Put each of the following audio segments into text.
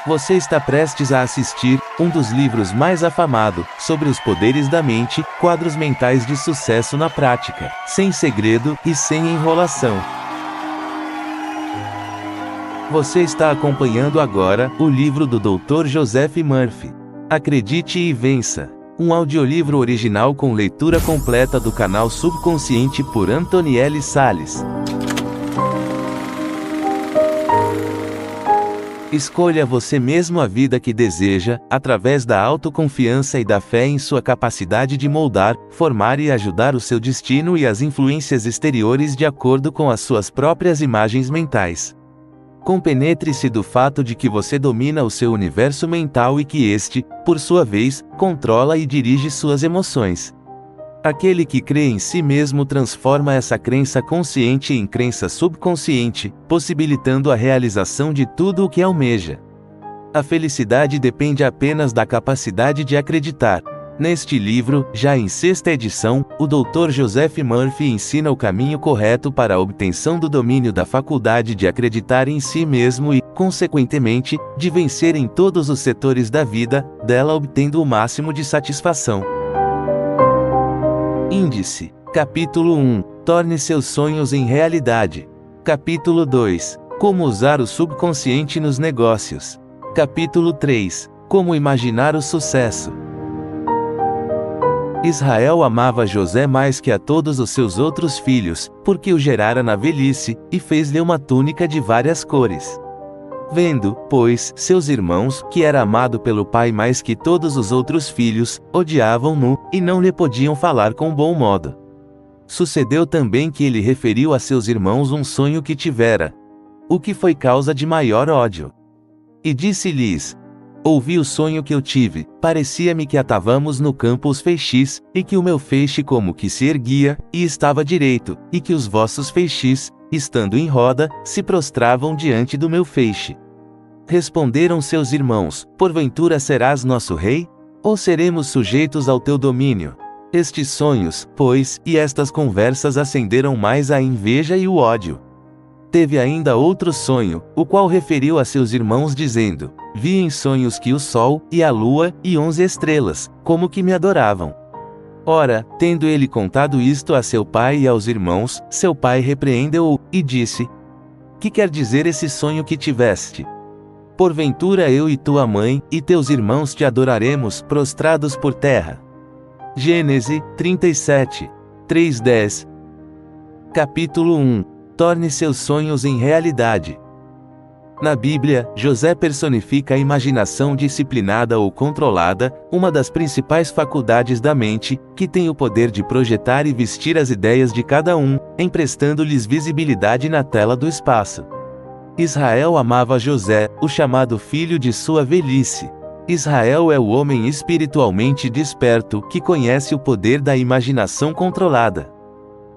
Você está prestes a assistir um dos livros mais afamados sobre os poderes da mente, quadros mentais de sucesso na prática, sem segredo e sem enrolação. Você está acompanhando agora o livro do Dr. Joseph Murphy. Acredite e vença. Um audiolivro original com leitura completa do canal Subconsciente por Antonielle Salles. Escolha você mesmo a vida que deseja, através da autoconfiança e da fé em sua capacidade de moldar, formar e ajudar o seu destino e as influências exteriores de acordo com as suas próprias imagens mentais. Compenetre-se do fato de que você domina o seu universo mental e que este, por sua vez, controla e dirige suas emoções. Aquele que crê em si mesmo transforma essa crença consciente em crença subconsciente, possibilitando a realização de tudo o que almeja. A felicidade depende apenas da capacidade de acreditar. Neste livro, já em 6ª edição, o Dr. Joseph Murphy ensina o caminho correto para a obtenção do domínio da faculdade de acreditar em si mesmo e, consequentemente, de vencer em todos os setores da vida, dela obtendo o máximo de satisfação. Índice. Capítulo 1. Torne seus sonhos em realidade. Capítulo 2. Como usar o subconsciente nos negócios. Capítulo 3. Como imaginar o sucesso. Israel amava José mais que a todos os seus outros filhos, porque o gerara na velhice, e fez-lhe uma túnica de várias cores. Vendo, pois, seus irmãos, que era amado pelo pai mais que todos os outros filhos, odiavam-no, e não lhe podiam falar com bom modo. Sucedeu também que ele referiu a seus irmãos um sonho que tivera, o que foi causa de maior ódio. E disse-lhes: ouvi o sonho que eu tive, parecia-me que atávamos no campo os feixes, e que o meu feixe como que se erguia, e estava direito, e que os vossos feixes, estando em roda, se prostravam diante do meu feixe. Responderam seus irmãos: porventura serás nosso rei? Ou seremos sujeitos ao teu domínio? Estes sonhos, pois, e estas conversas acenderam mais a inveja e o ódio. Teve ainda outro sonho, o qual referiu a seus irmãos dizendo: vi em sonhos que o sol, e a lua, e 11 estrelas, como que me adoravam. Ora, tendo ele contado isto a seu pai e aos irmãos, seu pai repreendeu-o, e disse: que quer dizer esse sonho que tiveste? Porventura eu e tua mãe, e teus irmãos te adoraremos, prostrados por terra. Gênesis 37, 3:10. Capítulo 1. Torne seus sonhos em realidade. Na Bíblia, José personifica a imaginação disciplinada ou controlada, uma das principais faculdades da mente, que tem o poder de projetar e vestir as ideias de cada um, emprestando-lhes visibilidade na tela do espaço. Israel amava José, o chamado filho de sua velhice. Israel é o homem espiritualmente desperto, que conhece o poder da imaginação controlada.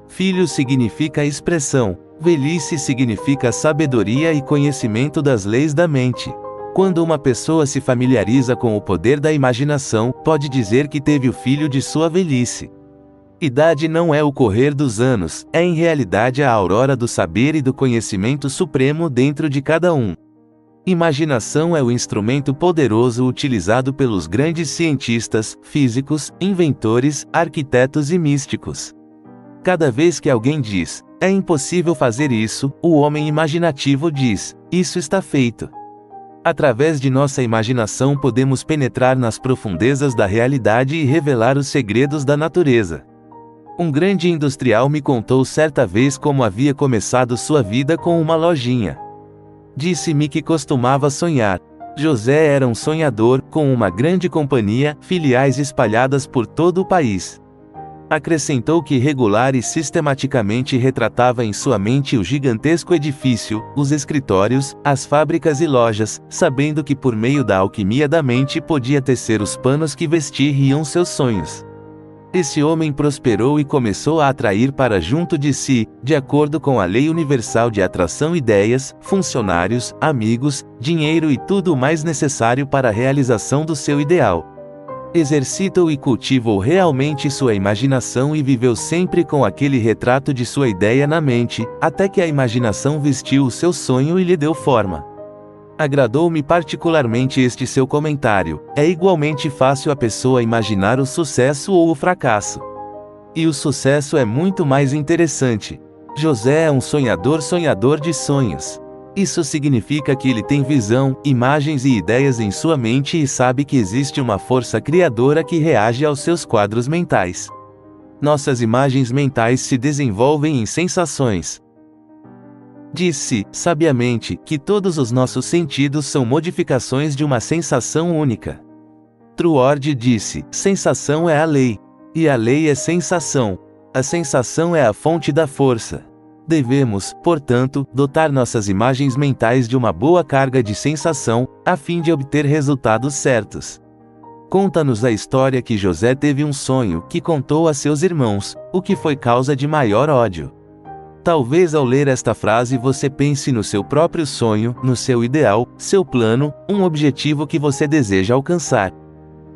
Filho significa expressão. Velhice significa sabedoria e conhecimento das leis da mente. Quando uma pessoa se familiariza com o poder da imaginação, pode dizer que teve o filho de sua velhice. Idade não é o correr dos anos, é em realidade a aurora do saber e do conhecimento supremo dentro de cada um. Imaginação é o instrumento poderoso utilizado pelos grandes cientistas, físicos, inventores, arquitetos e místicos. Cada vez que alguém diz: é impossível fazer isso, o homem imaginativo diz: isso está feito. Através de nossa imaginação podemos penetrar nas profundezas da realidade e revelar os segredos da natureza. Um grande industrial me contou certa vez como havia começado sua vida com uma lojinha. Disse-me que costumava sonhar. José era um sonhador, com uma grande companhia, filiais espalhadas por todo o país. Acrescentou que regular e sistematicamente retratava em sua mente o gigantesco edifício, os escritórios, as fábricas e lojas, sabendo que por meio da alquimia da mente podia tecer os panos que vestiriam seus sonhos. Esse homem prosperou e começou a atrair para junto de si, de acordo com a lei universal de atração, ideias, funcionários, amigos, dinheiro e tudo o mais necessário para a realização do seu ideal. Exercitou e cultivou realmente sua imaginação e viveu sempre com aquele retrato de sua ideia na mente, até que a imaginação vestiu o seu sonho e lhe deu forma. Agradou-me particularmente este seu comentário. É igualmente fácil a pessoa imaginar o sucesso ou o fracasso. E o sucesso é muito mais interessante. José é um sonhador de sonhos. Isso significa que ele tem visão, imagens e ideias em sua mente e sabe que existe uma força criadora que reage aos seus quadros mentais. Nossas imagens mentais se desenvolvem em sensações. Disse, sabiamente, que todos os nossos sentidos são modificações de uma sensação única. Truord disse, sensação é a lei. E a lei é sensação. A sensação é a fonte da força. Devemos, portanto, dotar nossas imagens mentais de uma boa carga de sensação, a fim de obter resultados certos. Conta-nos a história que José teve um sonho que contou a seus irmãos, o que foi causa de maior ódio. Talvez ao ler esta frase você pense no seu próprio sonho, no seu ideal, seu plano, um objetivo que você deseja alcançar.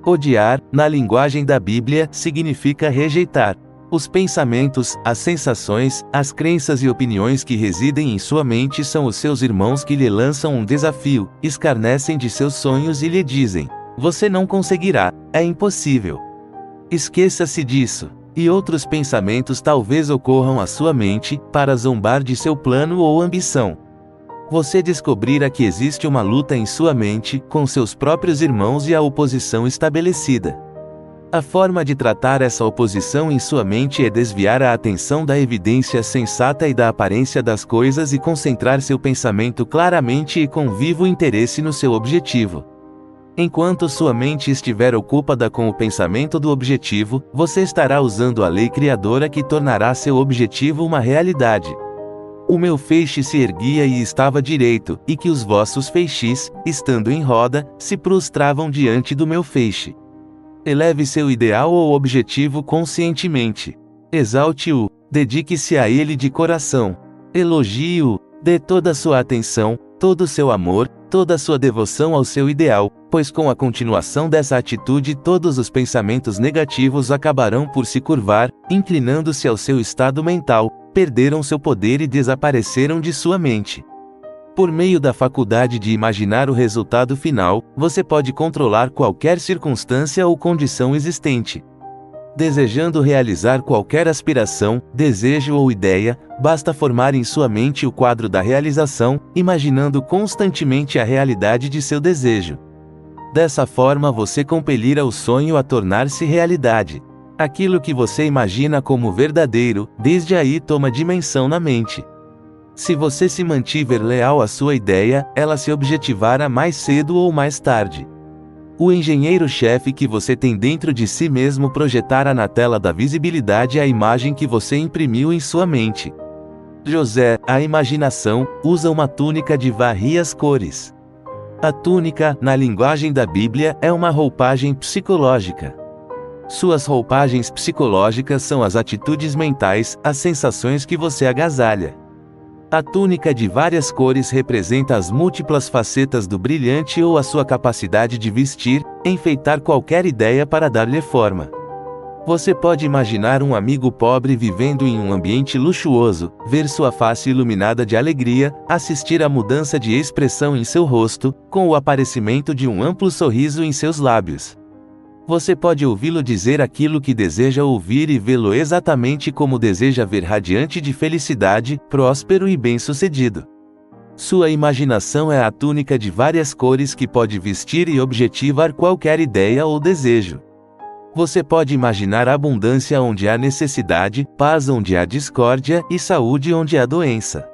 Odiar, na linguagem da Bíblia, significa rejeitar. Os pensamentos, as sensações, as crenças e opiniões que residem em sua mente são os seus irmãos que lhe lançam um desafio, escarnecem de seus sonhos e lhe dizem: você não conseguirá, é impossível. Esqueça-se disso. E outros pensamentos talvez ocorram à sua mente, para zombar de seu plano ou ambição. Você descobrirá que existe uma luta em sua mente, com seus próprios irmãos e a oposição estabelecida. A forma de tratar essa oposição em sua mente é desviar a atenção da evidência sensata e da aparência das coisas e concentrar seu pensamento claramente e com vivo interesse no seu objetivo. Enquanto sua mente estiver ocupada com o pensamento do objetivo, você estará usando a lei criadora que tornará seu objetivo uma realidade. O meu feixe se erguia e estava direito, e que os vossos feixes, estando em roda, se prostravam diante do meu feixe. Eleve seu ideal ou objetivo conscientemente. Exalte-o, dedique-se a ele de coração. Elogie-o, dê toda a sua atenção, todo o seu amor, toda a sua devoção ao seu ideal, pois com a continuação dessa atitude todos os pensamentos negativos acabarão por se curvar, inclinando-se ao seu estado mental, perderam seu poder e desapareceram de sua mente. Por meio da faculdade de imaginar o resultado final, você pode controlar qualquer circunstância ou condição existente. Desejando realizar qualquer aspiração, desejo ou ideia, basta formar em sua mente o quadro da realização, imaginando constantemente a realidade de seu desejo. Dessa forma você compelirá o sonho a tornar-se realidade. Aquilo que você imagina como verdadeiro, desde aí toma dimensão na mente. Se você se mantiver leal à sua ideia, ela se objetivará mais cedo ou mais tarde. O engenheiro-chefe que você tem dentro de si mesmo projetará na tela da visibilidade a imagem que você imprimiu em sua mente. José, a imaginação, usa uma túnica de várias cores. A túnica, na linguagem da Bíblia, é uma roupagem psicológica. Suas roupagens psicológicas são as atitudes mentais, as sensações que você agasalha. A túnica de várias cores representa as múltiplas facetas do brilhante ou a sua capacidade de vestir, enfeitar qualquer ideia para dar-lhe forma. Você pode imaginar um amigo pobre vivendo em um ambiente luxuoso, ver sua face iluminada de alegria, assistir à mudança de expressão em seu rosto, com o aparecimento de um amplo sorriso em seus lábios. Você pode ouvi-lo dizer aquilo que deseja ouvir e vê-lo exatamente como deseja ver, radiante de felicidade, próspero e bem-sucedido. Sua imaginação é a túnica de várias cores que pode vestir e objetivar qualquer ideia ou desejo. Você pode imaginar abundância onde há necessidade, paz onde há discórdia e saúde onde há doença.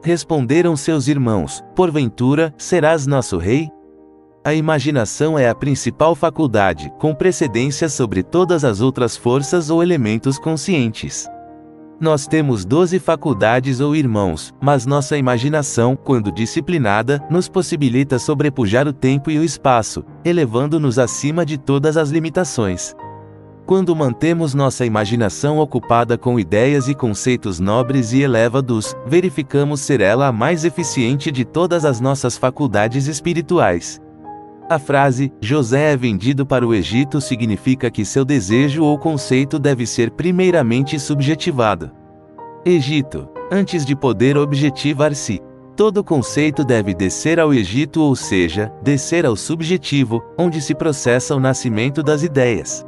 Responderam seus irmãos: porventura, serás nosso rei? A imaginação é a principal faculdade, com precedência sobre todas as outras forças ou elementos conscientes. Nós temos 12 faculdades ou irmãos, mas nossa imaginação, quando disciplinada, nos possibilita sobrepujar o tempo e o espaço, elevando-nos acima de todas as limitações. Quando mantemos nossa imaginação ocupada com ideias e conceitos nobres e elevados, verificamos ser ela a mais eficiente de todas as nossas faculdades espirituais. A frase, José é vendido para o Egito, significa que seu desejo ou conceito deve ser primeiramente subjetivado. Egito, antes de poder objetivar-se. Todo conceito deve descer ao Egito, ou seja, descer ao subjetivo, onde se processa o nascimento das ideias.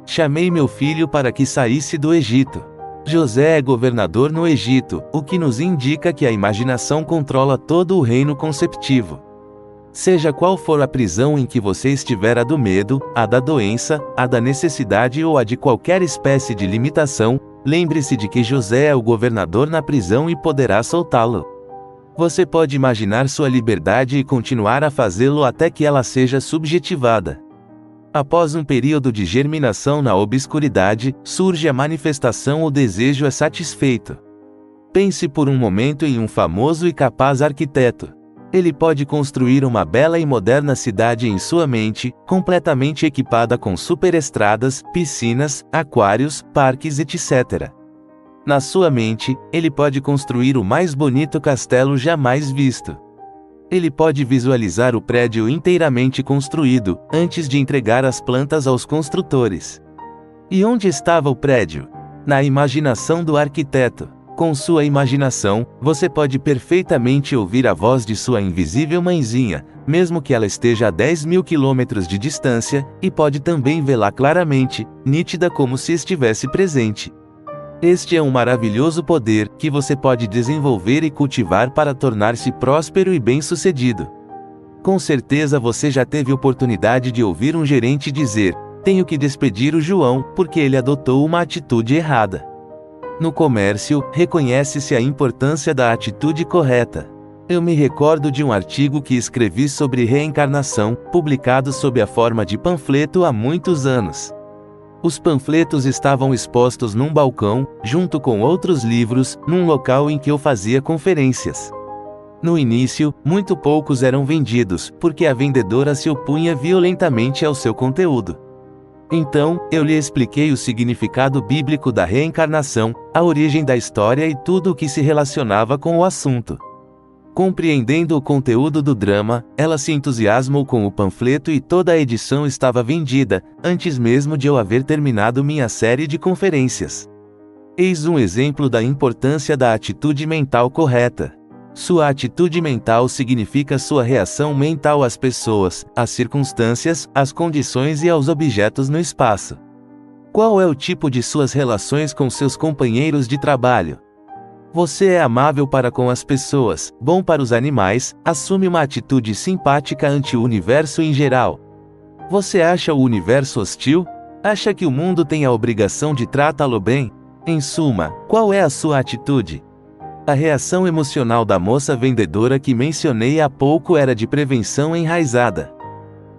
Chamei meu filho para que saísse do Egito. José é governador no Egito, o que nos indica que a imaginação controla todo o reino conceptivo. Seja qual for a prisão em que você estiver, a do medo, a da doença, a da necessidade ou a de qualquer espécie de limitação, lembre-se de que José é o governador na prisão e poderá soltá-lo. Você pode imaginar sua liberdade e continuar a fazê-lo até que ela seja subjetivada. Após um período de germinação na obscuridade, surge a manifestação, o desejo é satisfeito. Pense por um momento em um famoso e capaz arquiteto. Ele pode construir uma bela e moderna cidade em sua mente, completamente equipada com superestradas, piscinas, aquários, parques, etc. Na sua mente, ele pode construir o mais bonito castelo jamais visto. Ele pode visualizar o prédio inteiramente construído, antes de entregar as plantas aos construtores. E onde estava o prédio? Na imaginação do arquiteto. Com sua imaginação, você pode perfeitamente ouvir a voz de sua invisível mãezinha, mesmo que ela esteja a 10.000 quilômetros de distância, e pode também vê-la claramente, nítida como se estivesse presente. Este é um maravilhoso poder, que você pode desenvolver e cultivar para tornar-se próspero e bem-sucedido. Com certeza você já teve oportunidade de ouvir um gerente dizer: "Tenho que despedir o João, porque ele adotou uma atitude errada." No comércio, reconhece-se a importância da atitude correta. Eu me recordo de um artigo que escrevi sobre reencarnação, publicado sob a forma de panfleto há muitos anos. Os panfletos estavam expostos num balcão, junto com outros livros, num local em que eu fazia conferências. No início, muito poucos eram vendidos, porque a vendedora se opunha violentamente ao seu conteúdo. Então, eu lhe expliquei o significado bíblico da reencarnação, a origem da história e tudo o que se relacionava com o assunto. Compreendendo o conteúdo do drama, ela se entusiasmou com o panfleto e toda a edição estava vendida, antes mesmo de eu haver terminado minha série de conferências. Eis um exemplo da importância da atitude mental correta. Sua atitude mental significa sua reação mental às pessoas, às circunstâncias, às condições e aos objetos no espaço. Qual é o tipo de suas relações com seus companheiros de trabalho? Você é amável para com as pessoas, bom para os animais, assume uma atitude simpática ante o universo em geral. Você acha o universo hostil? Acha que o mundo tem a obrigação de tratá-lo bem? Em suma, qual é a sua atitude? A reação emocional da moça vendedora que mencionei há pouco era de prevenção enraizada.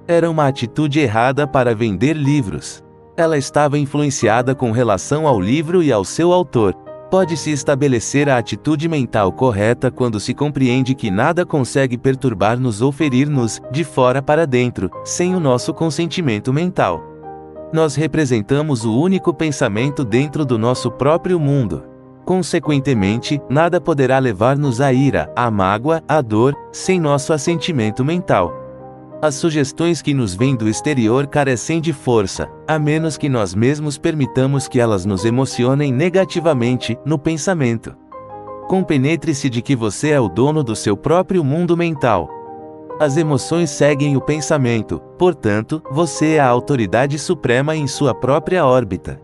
Era uma atitude errada para vender livros. Ela estava influenciada com relação ao livro e ao seu autor. Pode-se estabelecer a atitude mental correta quando se compreende que nada consegue perturbar-nos ou ferir-nos, de fora para dentro, sem o nosso consentimento mental. Nós representamos o único pensamento dentro do nosso próprio mundo. Consequentemente, nada poderá levar-nos à ira, à mágoa, à dor, sem nosso assentimento mental. As sugestões que nos vêm do exterior carecem de força, a menos que nós mesmos permitamos que elas nos emocionem negativamente, no pensamento. Compenetre-se de que você é o dono do seu próprio mundo mental. As emoções seguem o pensamento, portanto, você é a autoridade suprema em sua própria órbita.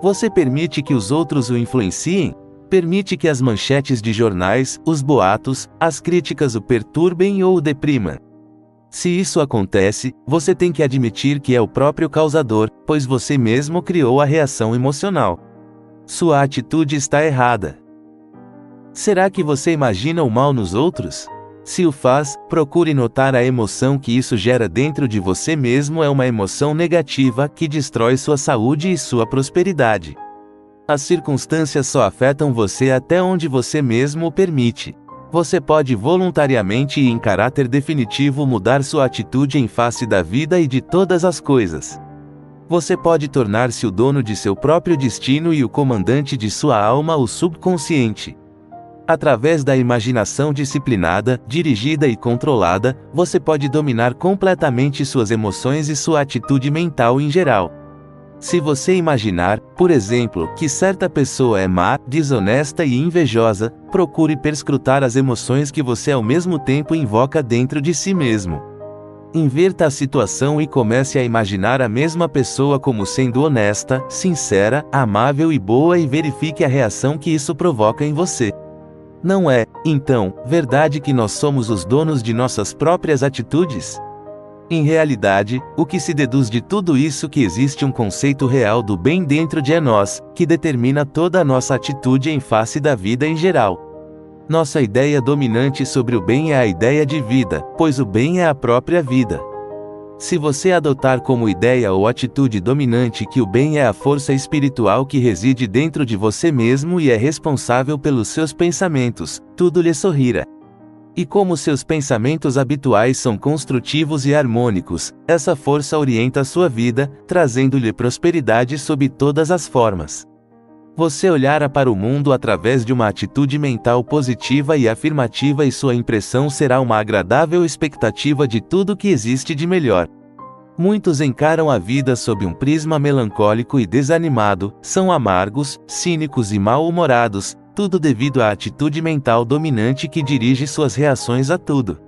Você permite que os outros o influenciem? Permite que as manchetes de jornais, os boatos, as críticas o perturbem ou o deprimam? Se isso acontece, você tem que admitir que é o próprio causador, pois você mesmo criou a reação emocional. Sua atitude está errada. Será que você imagina o mal nos outros? Se o faz, procure notar a emoção que isso gera dentro de você mesmo. É uma emoção negativa que destrói sua saúde e sua prosperidade. As circunstâncias só afetam você até onde você mesmo o permite. Você pode voluntariamente e em caráter definitivo mudar sua atitude em face da vida e de todas as coisas. Você pode tornar-se o dono de seu próprio destino e o comandante de sua alma, o subconsciente. Através da imaginação disciplinada, dirigida e controlada, você pode dominar completamente suas emoções e sua atitude mental em geral. Se você imaginar, por exemplo, que certa pessoa é má, desonesta e invejosa, procure perscrutar as emoções que você ao mesmo tempo invoca dentro de si mesmo. Inverta a situação e comece a imaginar a mesma pessoa como sendo honesta, sincera, amável e boa e verifique a reação que isso provoca em você. Não é, então, verdade que nós somos os donos de nossas próprias atitudes? Em realidade, o que se deduz de tudo isso é que existe um conceito real do bem dentro de nós, que determina toda a nossa atitude em face da vida em geral. Nossa ideia dominante sobre o bem é a ideia de vida, pois o bem é a própria vida. Se você adotar como ideia ou atitude dominante que o bem é a força espiritual que reside dentro de você mesmo e é responsável pelos seus pensamentos, tudo lhe sorrirá. E como seus pensamentos habituais são construtivos e harmônicos, essa força orienta a sua vida, trazendo-lhe prosperidade sob todas as formas. Você olhará para o mundo através de uma atitude mental positiva e afirmativa e sua impressão será uma agradável expectativa de tudo que existe de melhor. Muitos encaram a vida sob um prisma melancólico e desanimado, são amargos, cínicos e mal-humorados, tudo devido à atitude mental dominante que dirige suas reações a tudo.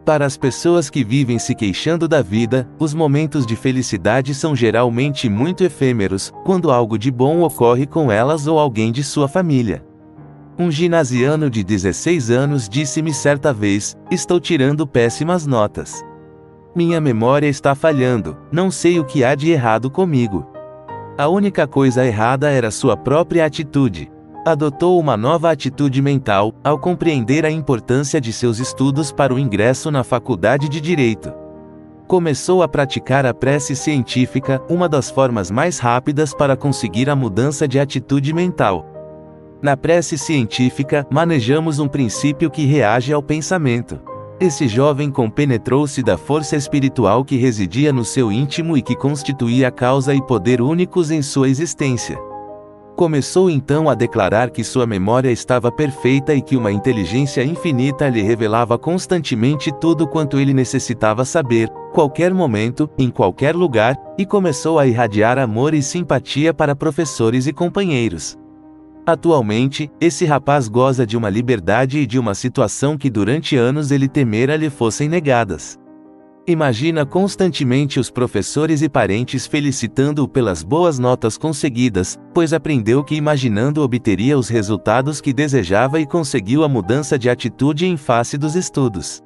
Para as pessoas que vivem se queixando da vida, os momentos de felicidade são geralmente muito efêmeros, quando algo de bom ocorre com elas ou alguém de sua família. Um ginasiano de 16 anos disse-me certa vez: estou tirando péssimas notas. Minha memória está falhando, não sei o que há de errado comigo. A única coisa errada era sua própria atitude. Adotou uma nova atitude mental, ao compreender a importância de seus estudos para o ingresso na faculdade de Direito. Começou a praticar a prece científica, uma das formas mais rápidas para conseguir a mudança de atitude mental. Na prece científica, manejamos um princípio que reage ao pensamento. Esse jovem compenetrou-se da força espiritual que residia no seu íntimo e que constituía causa e poder únicos em sua existência. Começou então a declarar que sua memória estava perfeita e que uma inteligência infinita lhe revelava constantemente tudo quanto ele necessitava saber, qualquer momento, em qualquer lugar, e começou a irradiar amor e simpatia para professores e companheiros. Atualmente, esse rapaz goza de uma liberdade e de uma situação que durante anos ele temera lhe fossem negadas. Imagina constantemente os professores e parentes felicitando-o pelas boas notas conseguidas, pois aprendeu que imaginando obteria os resultados que desejava e conseguiu a mudança de atitude em face dos estudos.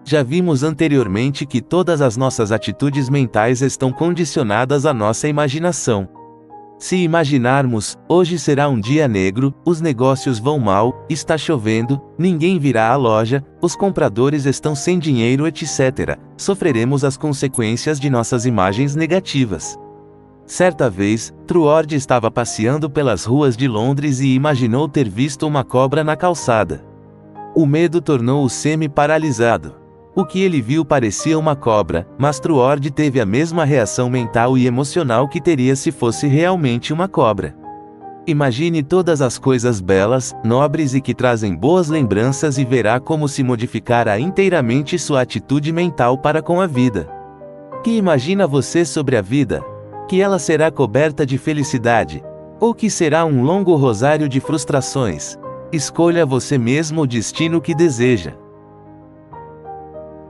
Já vimos anteriormente que todas as nossas atitudes mentais estão condicionadas à nossa imaginação. Se imaginarmos, hoje será um dia negro, os negócios vão mal, está chovendo, ninguém virá à loja, os compradores estão sem dinheiro, etc., sofreremos as consequências de nossas imagens negativas. Certa vez, Truord estava passeando pelas ruas de Londres e imaginou ter visto uma cobra na calçada. O medo tornou-o semi-paralisado. O que ele viu parecia uma cobra, mas Truord teve a mesma reação mental e emocional que teria se fosse realmente uma cobra. Imagine todas as coisas belas, nobres e que trazem boas lembranças e verá como se modificará inteiramente sua atitude mental para com a vida. Que imagina você sobre a vida? Que ela será coberta de felicidade? Ou que será um longo rosário de frustrações? Escolha você mesmo o destino que deseja.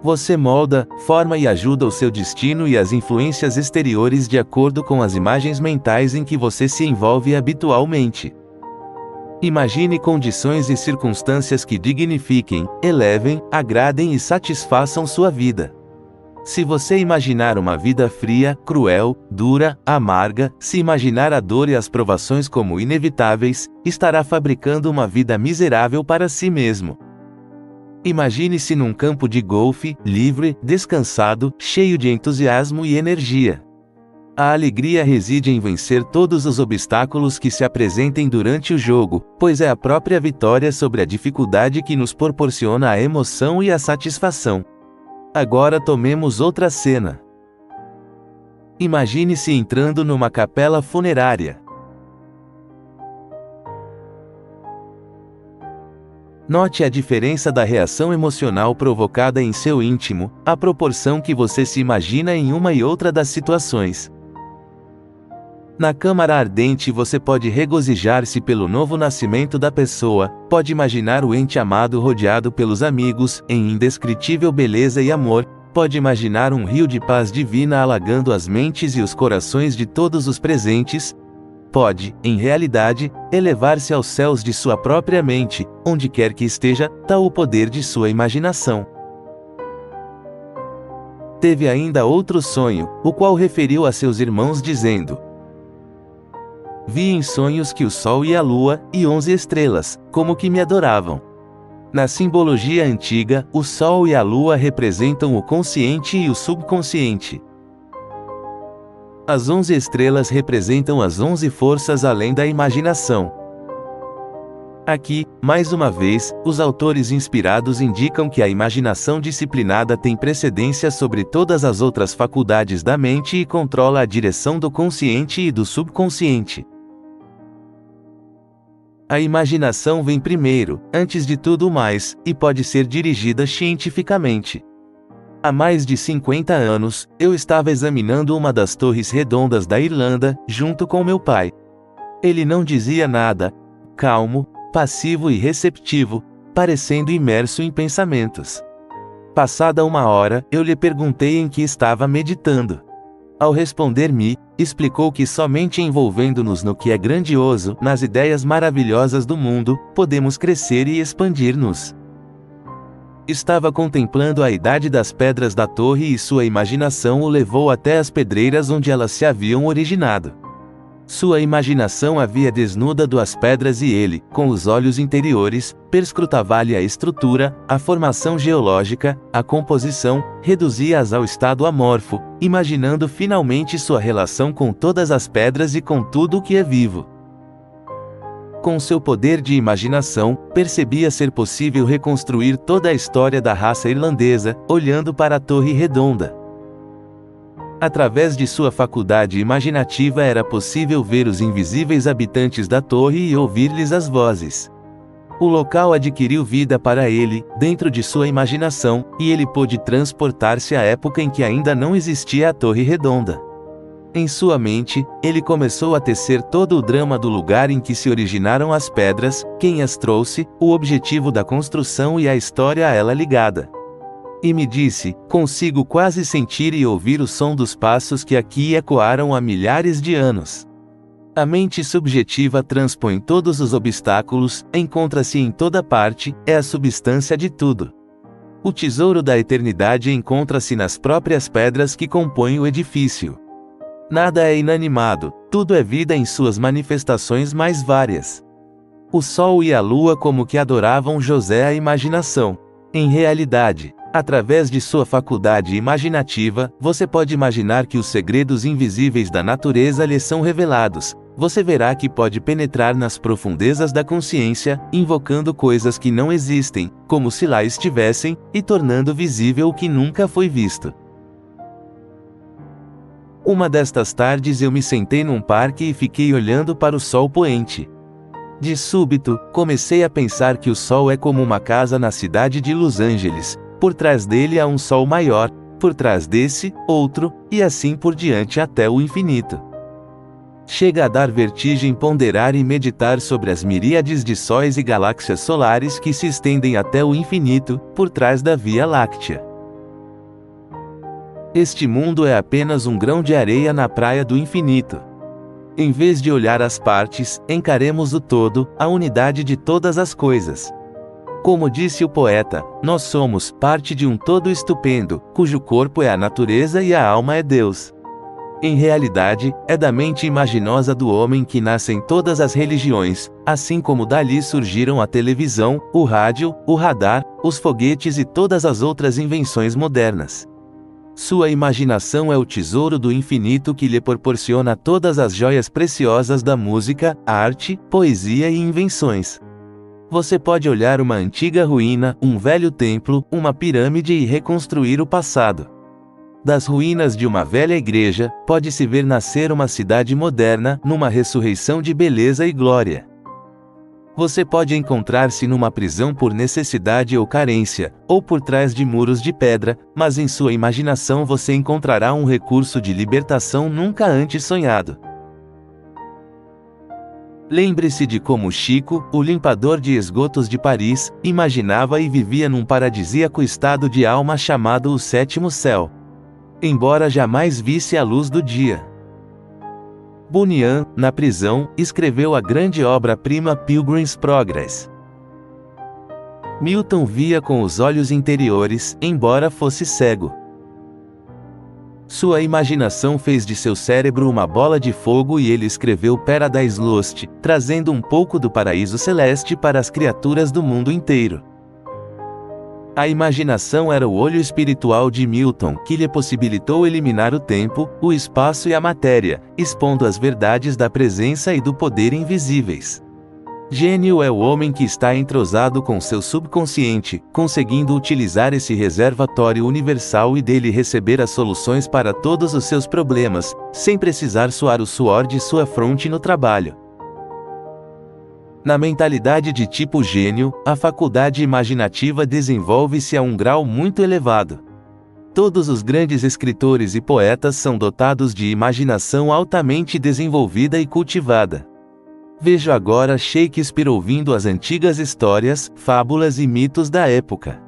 Você molda, forma e ajuda o seu destino e as influências exteriores de acordo com as imagens mentais em que você se envolve habitualmente. Imagine condições e circunstâncias que dignifiquem, elevem, agradem e satisfaçam sua vida. Se você imaginar uma vida fria, cruel, dura, amarga, se imaginar a dor e as provações como inevitáveis, estará fabricando uma vida miserável para si mesmo. Imagine-se num campo de golfe, livre, descansado, cheio de entusiasmo e energia. A alegria reside em vencer todos os obstáculos que se apresentem durante o jogo, pois é a própria vitória sobre a dificuldade que nos proporciona a emoção e a satisfação. Agora tomemos outra cena. Imagine-se entrando numa capela funerária. Note a diferença da reação emocional provocada em seu íntimo, à proporção que você se imagina em uma e outra das situações. Na câmara ardente você pode regozijar-se pelo novo nascimento da pessoa, pode imaginar o ente amado rodeado pelos amigos, em indescritível beleza e amor, pode imaginar um rio de paz divina alagando as mentes e os corações de todos os presentes, pode, em realidade, elevar-se aos céus de sua própria mente, onde quer que esteja, tal o poder de sua imaginação. Teve ainda outro sonho, o qual referiu a seus irmãos dizendo: vi em sonhos que o sol e a lua, e 11 estrelas, como que me adoravam. Na simbologia antiga, o sol e a lua representam o consciente e o subconsciente. As 11 estrelas representam as 11 forças além da imaginação. Aqui, mais uma vez, os autores inspirados indicam que a imaginação disciplinada tem precedência sobre todas as outras faculdades da mente e controla a direção do consciente e do subconsciente. A imaginação vem primeiro, antes de tudo mais, e pode ser dirigida cientificamente. Há mais de 50 anos, eu estava examinando uma das torres redondas da Irlanda, junto com meu pai. Ele não dizia nada, calmo, passivo e receptivo, parecendo imerso em pensamentos. Passada uma hora, eu lhe perguntei em que estava meditando. Ao responder-me, explicou que somente envolvendo-nos no que é grandioso, nas ideias maravilhosas do mundo, podemos crescer e expandir-nos. Estava contemplando a idade das pedras da torre e sua imaginação o levou até as pedreiras onde elas se haviam originado. Sua imaginação havia desnudado as pedras e ele, com os olhos interiores, perscrutava-lhe a estrutura, a formação geológica, a composição, reduzia-as ao estado amorfo, imaginando finalmente sua relação com todas as pedras e com tudo o que é vivo. Com seu poder de imaginação, percebia ser possível reconstruir toda a história da raça irlandesa, olhando para a Torre Redonda. Através de sua faculdade imaginativa era possível ver os invisíveis habitantes da torre e ouvir-lhes as vozes. O local adquiriu vida para ele, dentro de sua imaginação, e ele pôde transportar-se à época em que ainda não existia a Torre Redonda. Em sua mente, ele começou a tecer todo o drama do lugar em que se originaram as pedras, quem as trouxe, o objetivo da construção e a história a ela ligada. E me disse, consigo quase sentir e ouvir o som dos passos que aqui ecoaram há milhares de anos. A mente subjetiva transpõe todos os obstáculos, encontra-se em toda parte, é a substância de tudo. O tesouro da eternidade encontra-se nas próprias pedras que compõem o edifício. Nada é inanimado, tudo é vida em suas manifestações mais várias. O sol e a lua como que adoravam José a imaginação. Em realidade, através de sua faculdade imaginativa, você pode imaginar que os segredos invisíveis da natureza lhe são revelados. Você verá que pode penetrar nas profundezas da consciência, invocando coisas que não existem, como se lá estivessem, e tornando visível o que nunca foi visto. Uma destas tardes eu me sentei num parque e fiquei olhando para o sol poente. De súbito, comecei a pensar que o sol é como uma casa na cidade de Los Angeles. Por trás dele há um sol maior, por trás desse, outro, e assim por diante até o infinito. Chega a dar vertigem ponderar e meditar sobre as miríades de sóis e galáxias solares que se estendem até o infinito, por trás da Via Láctea. Este mundo é apenas um grão de areia na praia do infinito. Em vez de olhar as partes, encaremos o todo, a unidade de todas as coisas. Como disse o poeta, nós somos parte de um todo estupendo, cujo corpo é a natureza e a alma é Deus. Em realidade, é da mente imaginosa do homem que nascem todas as religiões, assim como dali surgiram a televisão, o rádio, o radar, os foguetes e todas as outras invenções modernas. Sua imaginação é o tesouro do infinito que lhe proporciona todas as joias preciosas da música, arte, poesia e invenções. Você pode olhar uma antiga ruína, um velho templo, uma pirâmide e reconstruir o passado. Das ruínas de uma velha igreja, pode-se ver nascer uma cidade moderna, numa ressurreição de beleza e glória. Você pode encontrar-se numa prisão por necessidade ou carência, ou por trás de muros de pedra, mas em sua imaginação você encontrará um recurso de libertação nunca antes sonhado. Lembre-se de como Chico, o limpador de esgotos de Paris, imaginava e vivia num paradisíaco estado de alma chamado o sétimo céu, embora jamais visse a luz do dia. Bunyan, na prisão, escreveu a grande obra-prima Pilgrim's Progress. Milton via com os olhos interiores, embora fosse cego. Sua imaginação fez de seu cérebro uma bola de fogo e ele escreveu Paradise Lost, trazendo um pouco do paraíso celeste para as criaturas do mundo inteiro. A imaginação era o olho espiritual de Milton, que lhe possibilitou eliminar o tempo, o espaço e a matéria, expondo as verdades da presença e do poder invisíveis. Gênio é o homem que está entrosado com seu subconsciente, conseguindo utilizar esse reservatório universal e dele receber as soluções para todos os seus problemas, sem precisar suar o suor de sua fronte no trabalho. Na mentalidade de tipo gênio, a faculdade imaginativa desenvolve-se a um grau muito elevado. Todos os grandes escritores e poetas são dotados de imaginação altamente desenvolvida e cultivada. Vejo agora Shakespeare ouvindo as antigas histórias, fábulas e mitos da época.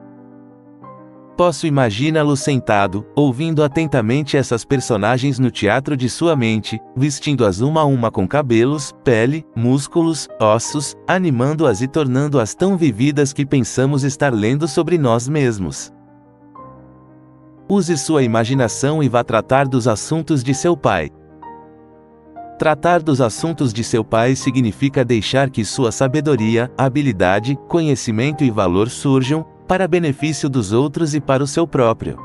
Posso imaginá-lo sentado, ouvindo atentamente essas personagens no teatro de sua mente, vestindo-as uma a uma com cabelos, pele, músculos, ossos, animando-as e tornando-as tão vividas que pensamos estar lendo sobre nós mesmos. Use sua imaginação e vá tratar dos assuntos de seu pai. Tratar dos assuntos de seu pai significa deixar que sua sabedoria, habilidade, conhecimento e valor surjam, para benefício dos outros e para o seu próprio.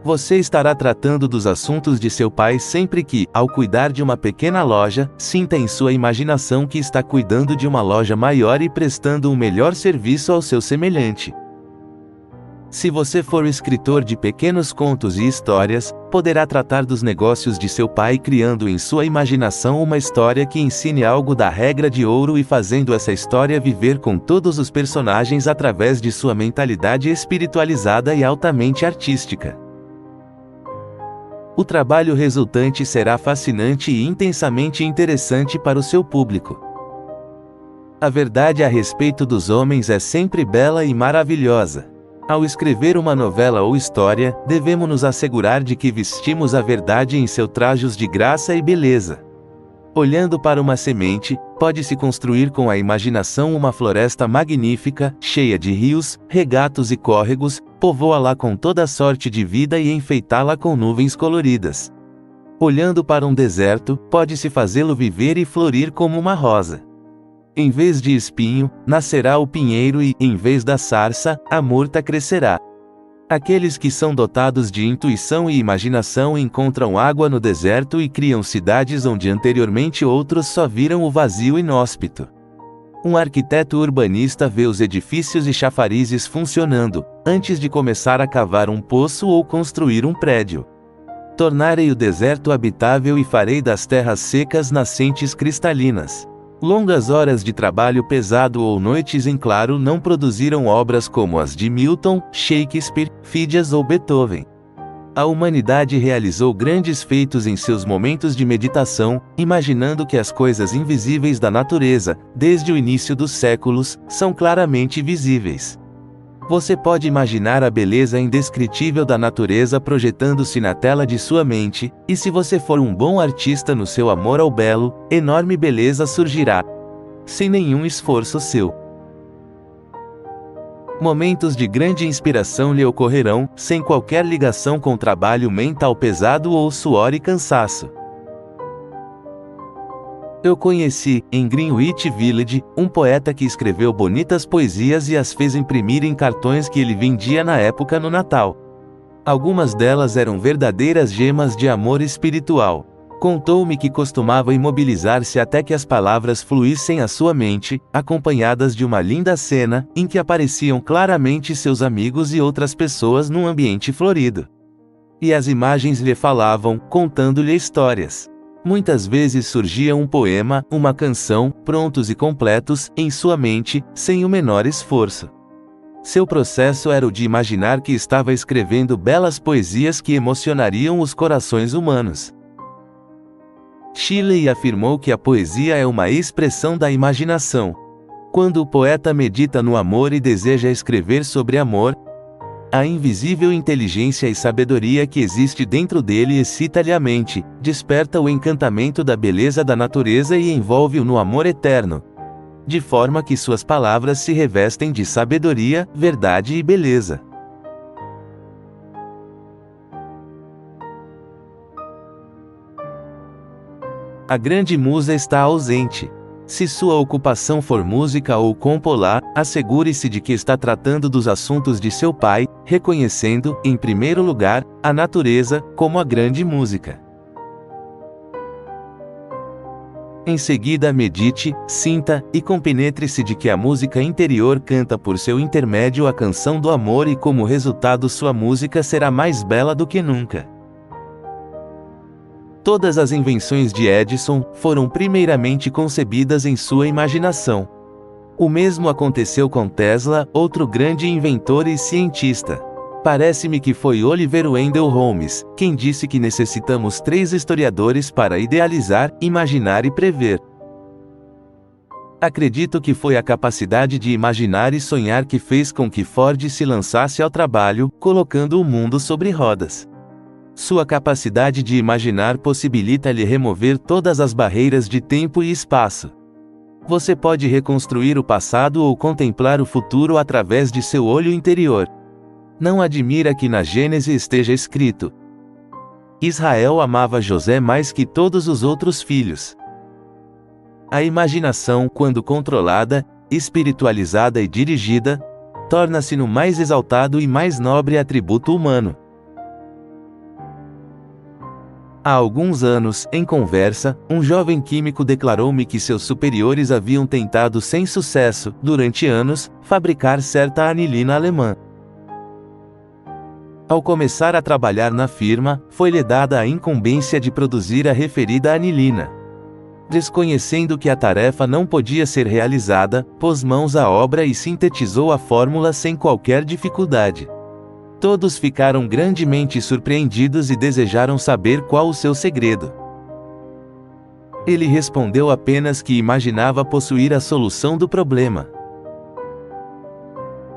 Você estará tratando dos assuntos de seu pai sempre que, ao cuidar de uma pequena loja, sinta em sua imaginação que está cuidando de uma loja maior e prestando um melhor serviço ao seu semelhante. Se você for escritor de pequenos contos e histórias, poderá tratar dos negócios de seu pai criando em sua imaginação uma história que ensine algo da regra de ouro e fazendo essa história viver com todos os personagens através de sua mentalidade espiritualizada e altamente artística. O trabalho resultante será fascinante e intensamente interessante para o seu público. A verdade a respeito dos homens é sempre bela e maravilhosa. Ao escrever uma novela ou história, devemos nos assegurar de que vestimos a verdade em seus trajos de graça e beleza. Olhando para uma semente, pode-se construir com a imaginação uma floresta magnífica, cheia de rios, regatos e córregos, povoa-la com toda sorte de vida e enfeitá-la com nuvens coloridas. Olhando para um deserto, pode-se fazê-lo viver e florir como uma rosa. Em vez de espinho, nascerá o pinheiro e, em vez da sarça, a murta crescerá. Aqueles que são dotados de intuição e imaginação encontram água no deserto e criam cidades onde anteriormente outros só viram o vazio inóspito. Um arquiteto urbanista vê os edifícios e chafarizes funcionando, antes de começar a cavar um poço ou construir um prédio. Tornarei o deserto habitável e farei das terras secas nascentes cristalinas. Longas horas de trabalho pesado ou noites em claro não produziram obras como as de Milton, Shakespeare, Phidias ou Beethoven. A humanidade realizou grandes feitos em seus momentos de meditação, imaginando que as coisas invisíveis da natureza, desde o início dos séculos, são claramente visíveis. Você pode imaginar a beleza indescritível da natureza projetando-se na tela de sua mente, e se você for um bom artista no seu amor ao belo, enorme beleza surgirá, sem nenhum esforço seu. Momentos de grande inspiração lhe ocorrerão, sem qualquer ligação com trabalho mental pesado ou suor e cansaço. Eu conheci, em Greenwich Village, um poeta que escreveu bonitas poesias e as fez imprimir em cartões que ele vendia na época no Natal. Algumas delas eram verdadeiras gemas de amor espiritual. Contou-me que costumava imobilizar-se até que as palavras fluíssem à sua mente, acompanhadas de uma linda cena, em que apareciam claramente seus amigos e outras pessoas num ambiente florido. E as imagens lhe falavam, contando-lhe histórias. Muitas vezes surgia um poema, uma canção, prontos e completos, em sua mente, sem o menor esforço. Seu processo era o de imaginar que estava escrevendo belas poesias que emocionariam os corações humanos. Shelley afirmou que a poesia é uma expressão da imaginação. Quando o poeta medita no amor e deseja escrever sobre amor, a invisível inteligência e sabedoria que existe dentro dele excita-lhe a mente, desperta o encantamento da beleza da natureza e envolve-o no amor eterno, de forma que suas palavras se revestem de sabedoria, verdade e beleza. A grande musa está ausente. Se sua ocupação for música ou compolar, assegure-se de que está tratando dos assuntos de seu pai, reconhecendo, em primeiro lugar, a natureza, como a grande música. Em seguida medite, sinta, e compenetre-se de que a música interior canta por seu intermédio a canção do amor e como resultado sua música será mais bela do que nunca. Todas as invenções de Edison foram primeiramente concebidas em sua imaginação. O mesmo aconteceu com Tesla, outro grande inventor e cientista. Parece-me que foi Oliver Wendell Holmes quem disse que necessitamos 3 historiadores para idealizar, imaginar e prever. Acredito que foi a capacidade de imaginar e sonhar que fez com que Ford se lançasse ao trabalho, colocando o mundo sobre rodas. Sua capacidade de imaginar possibilita-lhe remover todas as barreiras de tempo e espaço. Você pode reconstruir o passado ou contemplar o futuro através de seu olho interior. Não admira que na Gênese esteja escrito: Israel amava José mais que todos os outros filhos. A imaginação, quando controlada, espiritualizada e dirigida, torna-se no mais exaltado e mais nobre atributo humano. Há alguns anos, em conversa, um jovem químico declarou-me que seus superiores haviam tentado sem sucesso, durante anos, fabricar certa anilina alemã. Ao começar a trabalhar na firma, foi-lhe dada a incumbência de produzir a referida anilina. Desconhecendo que a tarefa não podia ser realizada, pôs mãos à obra e sintetizou a fórmula sem qualquer dificuldade. Todos ficaram grandemente surpreendidos e desejaram saber qual o seu segredo. Ele respondeu apenas que imaginava possuir a solução do problema.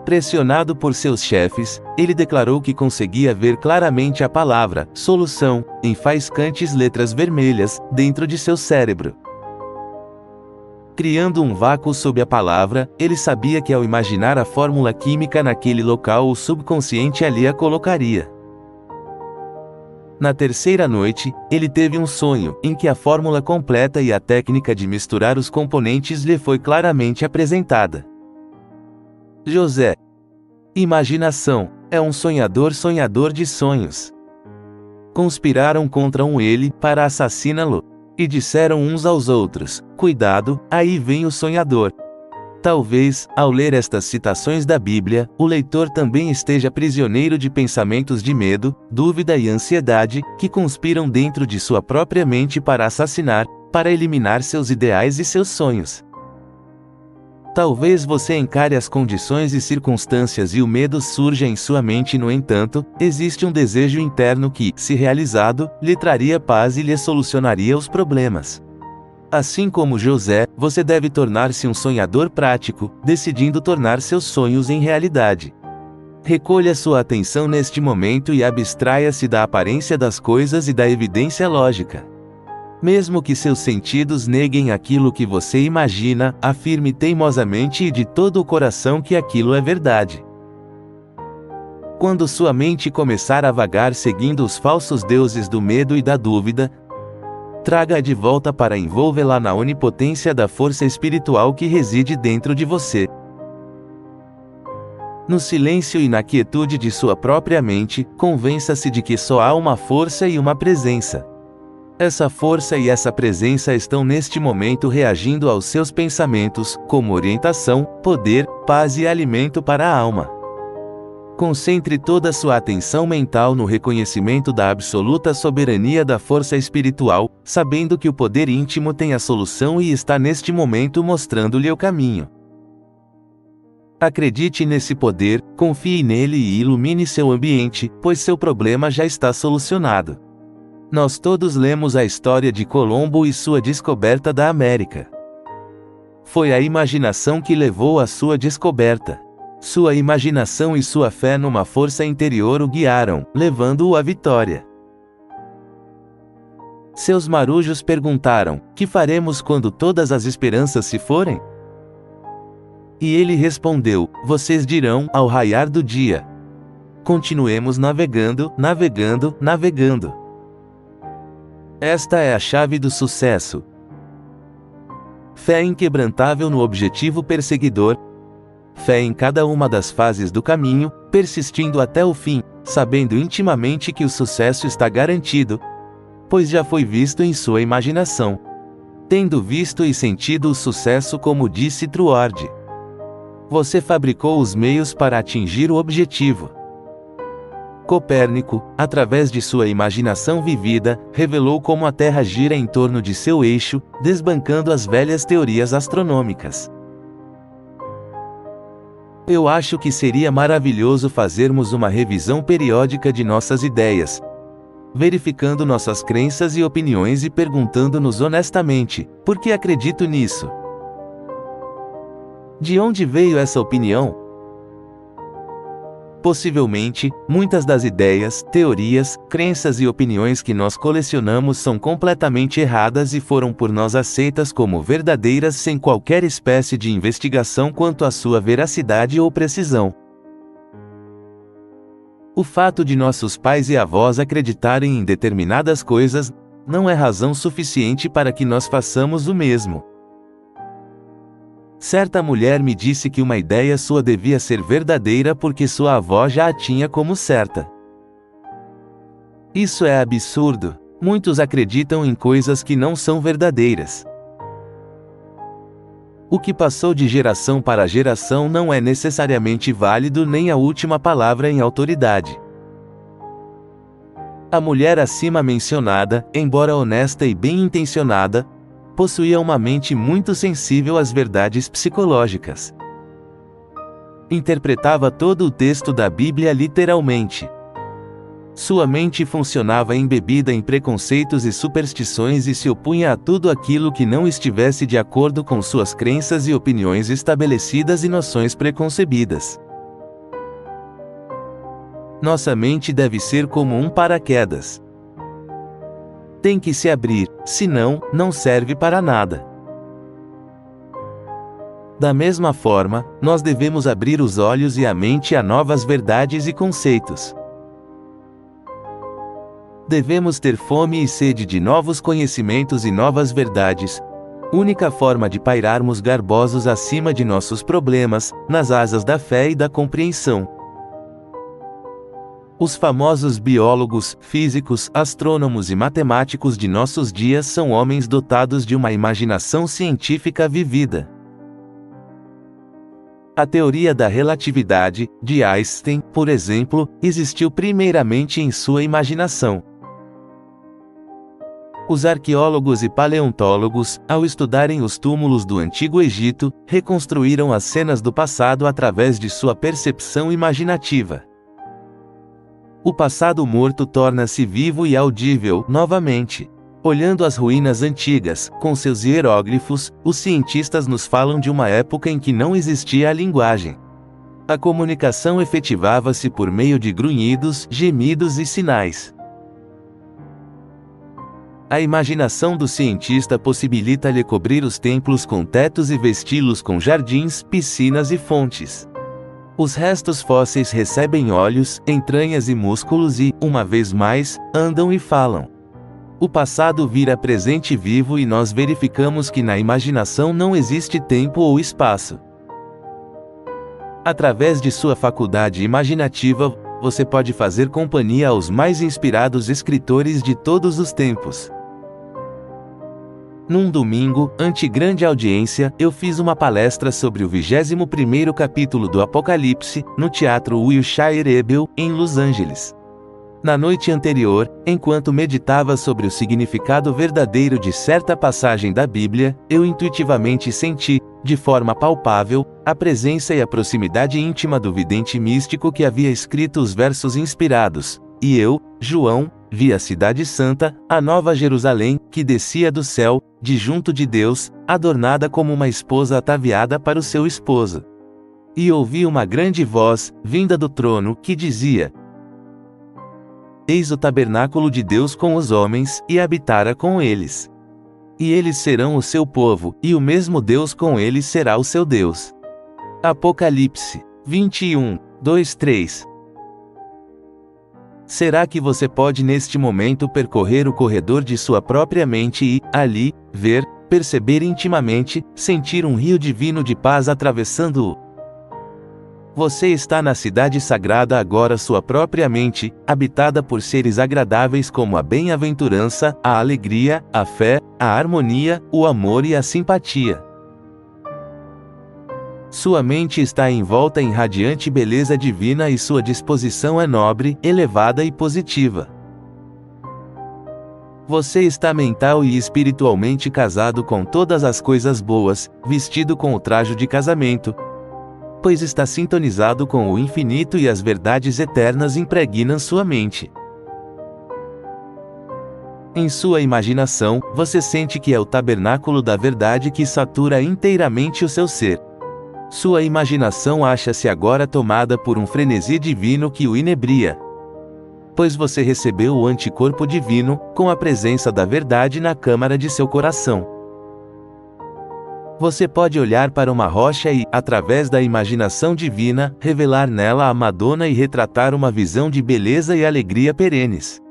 Pressionado por seus chefes, ele declarou que conseguia ver claramente a palavra solução, em faiscantes letras vermelhas, dentro de seu cérebro. Criando um vácuo sob a palavra, ele sabia que ao imaginar a fórmula química naquele local o subconsciente ali a colocaria. Na terceira noite, ele teve um sonho, em que a fórmula completa e a técnica de misturar os componentes lhe foi claramente apresentada. José. Imaginação, é um sonhador de sonhos. Conspiraram contra ele, para assassiná-lo. E disseram uns aos outros: cuidado, aí vem o sonhador. Talvez, ao ler estas citações da Bíblia, o leitor também esteja prisioneiro de pensamentos de medo, dúvida e ansiedade, que conspiram dentro de sua própria mente para assassinar, para eliminar seus ideais e seus sonhos. Talvez você encare as condições e circunstâncias e o medo surja em sua mente. No entanto, existe um desejo interno que, se realizado, lhe traria paz e lhe solucionaria os problemas. Assim como José, você deve tornar-se um sonhador prático, decidindo tornar seus sonhos em realidade. Recolha sua atenção neste momento e abstraia-se da aparência das coisas e da evidência lógica. Mesmo que seus sentidos neguem aquilo que você imagina, afirme teimosamente e de todo o coração que aquilo é verdade. Quando sua mente começar a vagar seguindo os falsos deuses do medo e da dúvida, traga-a de volta para envolvê-la na onipotência da força espiritual que reside dentro de você. No silêncio e na quietude de sua própria mente, convença-se de que só há uma força e uma presença. Essa força e essa presença estão neste momento reagindo aos seus pensamentos, como orientação, poder, paz e alimento para a alma. Concentre toda sua atenção mental no reconhecimento da absoluta soberania da força espiritual, sabendo que o poder íntimo tem a solução e está neste momento mostrando-lhe o caminho. Acredite nesse poder, confie nele e ilumine seu ambiente, pois seu problema já está solucionado. Nós todos lemos a história de Colombo e sua descoberta da América. Foi a imaginação que levou à sua descoberta. Sua imaginação e sua fé numa força interior o guiaram, levando-o à vitória. Seus marujos perguntaram: que faremos quando todas as esperanças se forem? E ele respondeu: vocês dirão, ao raiar do dia. Continuemos navegando, navegando, navegando. Esta é a chave do sucesso. Fé inquebrantável no objetivo perseguidor. Fé em cada uma das fases do caminho, persistindo até o fim, sabendo intimamente que o sucesso está garantido, pois já foi visto em sua imaginação. Tendo visto e sentido o sucesso, como disse Truord. Você fabricou os meios para atingir o objetivo. Copérnico, através de sua imaginação vivida, revelou como a Terra gira em torno de seu eixo, desbancando as velhas teorias astronômicas. Eu acho que seria maravilhoso fazermos uma revisão periódica de nossas ideias, verificando nossas crenças e opiniões e perguntando-nos honestamente: por que acredito nisso? De onde veio essa opinião? Possivelmente, muitas das ideias, teorias, crenças e opiniões que nós colecionamos são completamente erradas e foram por nós aceitas como verdadeiras sem qualquer espécie de investigação quanto à sua veracidade ou precisão. O fato de nossos pais e avós acreditarem em determinadas coisas não é razão suficiente para que nós façamos o mesmo. Certa mulher me disse que uma ideia sua devia ser verdadeira porque sua avó já a tinha como certa. Isso é absurdo. Muitos acreditam em coisas que não são verdadeiras. O que passou de geração para geração não é necessariamente válido nem a última palavra em autoridade. A mulher acima mencionada, embora honesta e bem intencionada, possuía uma mente muito sensível às verdades psicológicas. Interpretava todo o texto da Bíblia literalmente. Sua mente funcionava embebida em preconceitos e superstições e se opunha a tudo aquilo que não estivesse de acordo com suas crenças e opiniões estabelecidas e noções preconcebidas. Nossa mente deve ser como um paraquedas. Tem que se abrir, senão, não serve para nada. Da mesma forma, nós devemos abrir os olhos e a mente a novas verdades e conceitos. Devemos ter fome e sede de novos conhecimentos e novas verdades, única forma de pairarmos garbosos acima de nossos problemas, nas asas da fé e da compreensão. Os famosos biólogos, físicos, astrônomos e matemáticos de nossos dias são homens dotados de uma imaginação científica vivida. A teoria da relatividade, de Einstein, por exemplo, existiu primeiramente em sua imaginação. Os arqueólogos e paleontólogos, ao estudarem os túmulos do Antigo Egito, reconstruíram as cenas do passado através de sua percepção imaginativa. O passado morto torna-se vivo e audível novamente. Olhando as ruínas antigas, com seus hieróglifos, os cientistas nos falam de uma época em que não existia a linguagem. A comunicação efetivava-se por meio de grunhidos, gemidos e sinais. A imaginação do cientista possibilita-lhe cobrir os templos com tetos e vesti-los com jardins, piscinas e fontes. Os restos fósseis recebem olhos, entranhas e músculos e, uma vez mais, andam e falam. O passado vira presente vivo e nós verificamos que na imaginação não existe tempo ou espaço. Através de sua faculdade imaginativa, você pode fazer companhia aos mais inspirados escritores de todos os tempos. Num domingo, ante grande audiência, eu fiz uma palestra sobre o 21º capítulo do Apocalipse, no Teatro Wilshire Ebel, em Los Angeles. Na noite anterior, enquanto meditava sobre o significado verdadeiro de certa passagem da Bíblia, eu intuitivamente senti, de forma palpável, a presença e a proximidade íntima do vidente místico que havia escrito os versos inspirados. E eu, João, vi a cidade santa, a nova Jerusalém, que descia do céu, de junto de Deus, adornada como uma esposa ataviada para o seu esposo. E ouvi uma grande voz, vinda do trono, que dizia: Eis o tabernáculo de Deus com os homens, e habitará com eles. E eles serão o seu povo, e o mesmo Deus com eles será o seu Deus. Apocalipse 21, 2-3. Será que você pode neste momento percorrer o corredor de sua própria mente e, ali, ver, perceber intimamente, sentir um rio divino de paz atravessando-o? Você está na cidade sagrada agora, sua própria mente, habitada por seres agradáveis como a bem-aventurança, a alegria, a fé, a harmonia, o amor e a simpatia. Sua mente está envolta em radiante beleza divina e sua disposição é nobre, elevada e positiva. Você está mental e espiritualmente casado com todas as coisas boas, vestido com o traje de casamento, pois está sintonizado com o infinito e as verdades eternas impregnam sua mente. Em sua imaginação, você sente que é o tabernáculo da verdade que satura inteiramente o seu ser. Sua imaginação acha-se agora tomada por um frenesi divino que o inebria, pois você recebeu o anticorpo divino, com a presença da verdade na câmara de seu coração. Você pode olhar para uma rocha e, através da imaginação divina, revelar nela a Madonna e retratar uma visão de beleza e alegria perenes.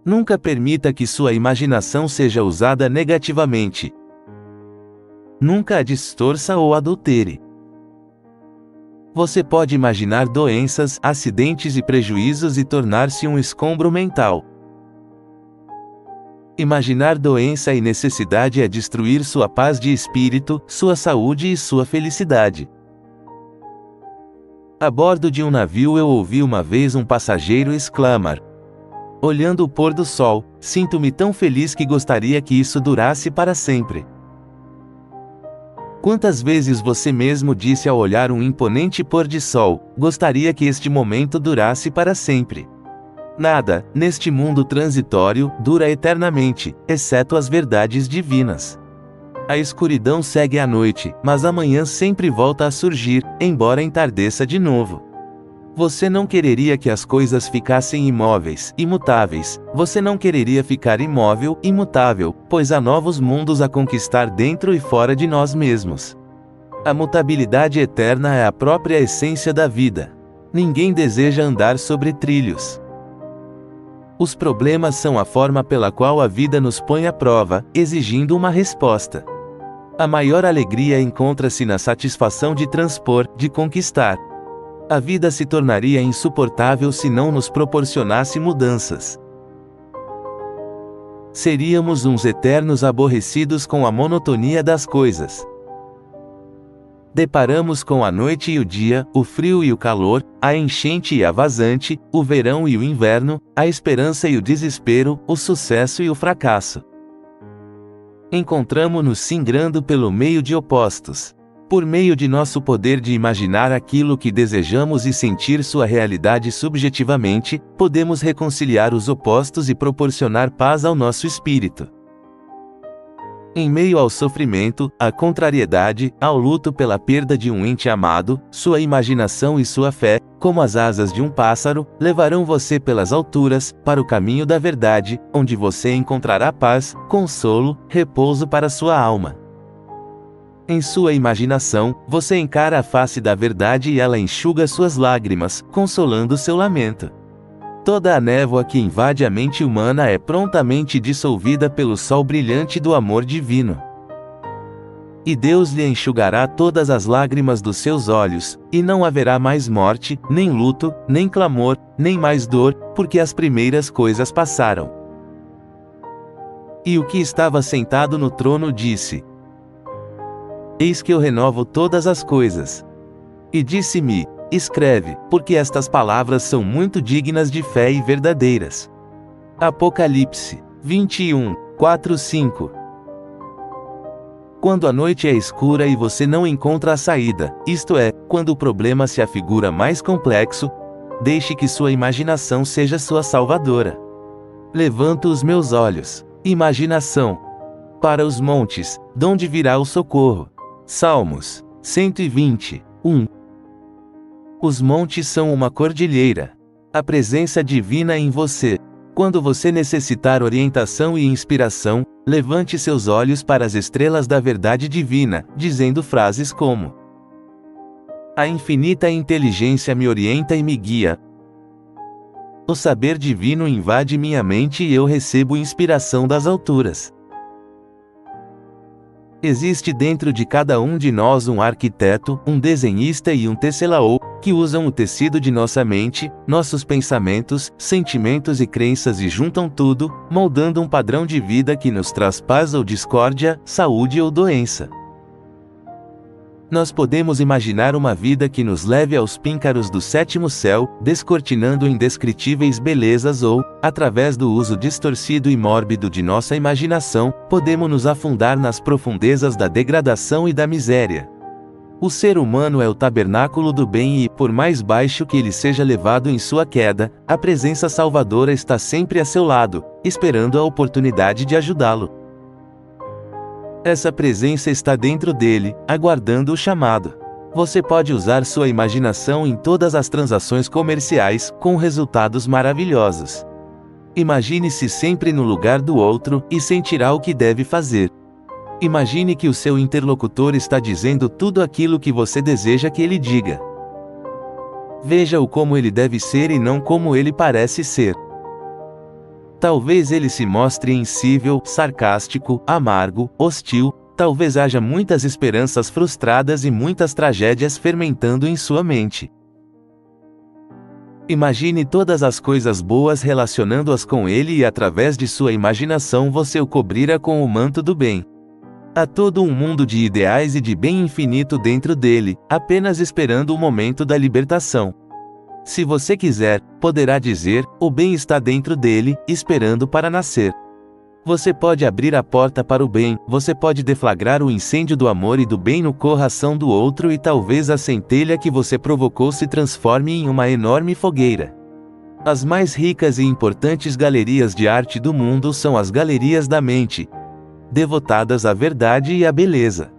Nunca permita que sua imaginação seja usada negativamente. Nunca a distorça ou adultere. Você pode imaginar doenças, acidentes e prejuízos e tornar-se um escombro mental. Imaginar doença e necessidade é destruir sua paz de espírito, sua saúde e sua felicidade. A bordo de um navio eu ouvi uma vez um passageiro exclamar: olhando o pôr do sol, sinto-me tão feliz que gostaria que isso durasse para sempre. Quantas vezes você mesmo disse ao olhar um imponente pôr de sol, gostaria que este momento durasse para sempre? Nada, neste mundo transitório, dura eternamente, exceto as verdades divinas. A escuridão segue a noite, mas amanhã sempre volta a surgir, embora entardeça de novo. Você não quereria que as coisas ficassem imóveis, imutáveis. Você não quereria ficar imóvel, imutável, pois há novos mundos a conquistar dentro e fora de nós mesmos. A mutabilidade eterna é a própria essência da vida. Ninguém deseja andar sobre trilhos. Os problemas são a forma pela qual a vida nos põe à prova, exigindo uma resposta. A maior alegria encontra-se na satisfação de transpor, de conquistar. A vida se tornaria insuportável se não nos proporcionasse mudanças. Seríamos uns eternos aborrecidos com a monotonia das coisas. Deparamos com a noite e o dia, o frio e o calor, a enchente e a vazante, o verão e o inverno, a esperança e o desespero, o sucesso e o fracasso. Encontramo-nos singrando pelo meio de opostos. Por meio de nosso poder de imaginar aquilo que desejamos e sentir sua realidade subjetivamente, podemos reconciliar os opostos e proporcionar paz ao nosso espírito. Em meio ao sofrimento, à contrariedade, ao luto pela perda de um ente amado, sua imaginação e sua fé, como as asas de um pássaro, levarão você pelas alturas, para o caminho da verdade, onde você encontrará paz, consolo, repouso para sua alma. Em sua imaginação, você encara a face da verdade e ela enxuga suas lágrimas, consolando seu lamento. Toda a névoa que invade a mente humana é prontamente dissolvida pelo sol brilhante do amor divino. E Deus lhe enxugará todas as lágrimas dos seus olhos, e não haverá mais morte, nem luto, nem clamor, nem mais dor, porque as primeiras coisas passaram. E o que estava sentado no trono disse: Eis que eu renovo todas as coisas. E disse-me: escreve, porque estas palavras são muito dignas de fé e verdadeiras. Apocalipse 21, 4-5. Quando a noite é escura e você não encontra a saída, isto é, quando o problema se afigura mais complexo, deixe que sua imaginação seja sua salvadora. Levanto os meus olhos, imaginação, para os montes, donde virá o socorro. Salmos 120, 1. Os montes são uma cordilheira. A presença divina em você. Quando você necessitar orientação e inspiração, levante seus olhos para as estrelas da verdade divina, dizendo frases como: a infinita inteligência me orienta e me guia. O saber divino invade minha mente e eu recebo inspiração das alturas. Existe dentro de cada um de nós um arquiteto, um desenhista e um tecelão, que usam o tecido de nossa mente, nossos pensamentos, sentimentos e crenças e juntam tudo, moldando um padrão de vida que nos traz paz ou discórdia, saúde ou doença. Nós podemos imaginar uma vida que nos leve aos píncaros do sétimo céu, descortinando indescritíveis belezas ou, através do uso distorcido e mórbido de nossa imaginação, podemos nos afundar nas profundezas da degradação e da miséria. O ser humano é o tabernáculo do bem e, por mais baixo que ele seja levado em sua queda, a presença salvadora está sempre a seu lado, esperando a oportunidade de ajudá-lo. Essa presença está dentro dele, aguardando o chamado. Você pode usar sua imaginação em todas as transações comerciais, com resultados maravilhosos. Imagine-se sempre no lugar do outro, e sentirá o que deve fazer. Imagine que o seu interlocutor está dizendo tudo aquilo que você deseja que ele diga. Veja-o como ele deve ser e não como ele parece ser. Talvez ele se mostre insível, sarcástico, amargo, hostil, talvez haja muitas esperanças frustradas e muitas tragédias fermentando em sua mente. Imagine todas as coisas boas relacionando-as com ele e através de sua imaginação você o cobrirá com o manto do bem. Há todo um mundo de ideais e de bem infinito dentro dele, apenas esperando o momento da libertação. Se você quiser, poderá dizer, o bem está dentro dele, esperando para nascer. Você pode abrir a porta para o bem, você pode deflagrar o incêndio do amor e do bem no coração do outro e talvez a centelha que você provocou se transforme em uma enorme fogueira. As mais ricas e importantes galerias de arte do mundo são as galerias da mente, devotadas à verdade e à beleza.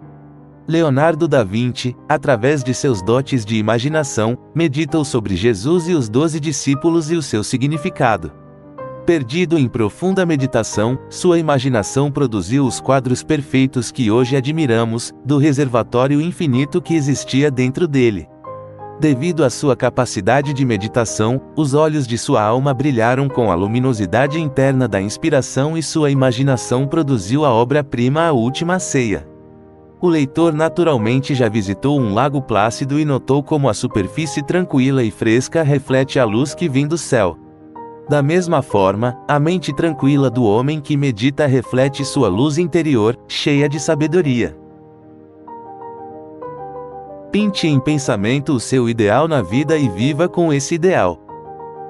Leonardo da Vinci, através de seus dotes de imaginação, meditou sobre Jesus e os 12 discípulos e o seu significado. Perdido em profunda meditação, sua imaginação produziu os quadros perfeitos que hoje admiramos, do reservatório infinito que existia dentro dele. Devido à sua capacidade de meditação, os olhos de sua alma brilharam com a luminosidade interna da inspiração e sua imaginação produziu a obra-prima A Última Ceia. O leitor naturalmente já visitou um lago plácido e notou como a superfície tranquila e fresca reflete a luz que vem do céu. Da mesma forma, a mente tranquila do homem que medita reflete sua luz interior, cheia de sabedoria. Pinte em pensamento o seu ideal na vida e viva com esse ideal.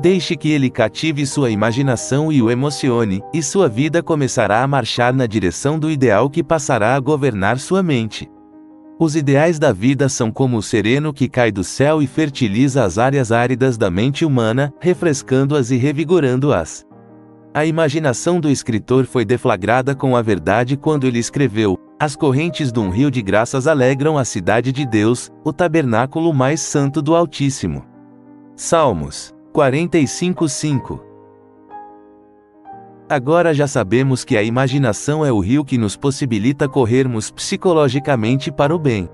Deixe que ele cative sua imaginação e o emocione, e sua vida começará a marchar na direção do ideal que passará a governar sua mente. Os ideais da vida são como o sereno que cai do céu e fertiliza as áreas áridas da mente humana, refrescando-as e revigorando-as. A imaginação do escritor foi deflagrada com a verdade quando ele escreveu: as correntes de um rio de graças alegram a cidade de Deus, o tabernáculo mais santo do Altíssimo. Salmos 45:5. Agora já sabemos que a imaginação é o rio que nos possibilita corrermos psicologicamente para o bem.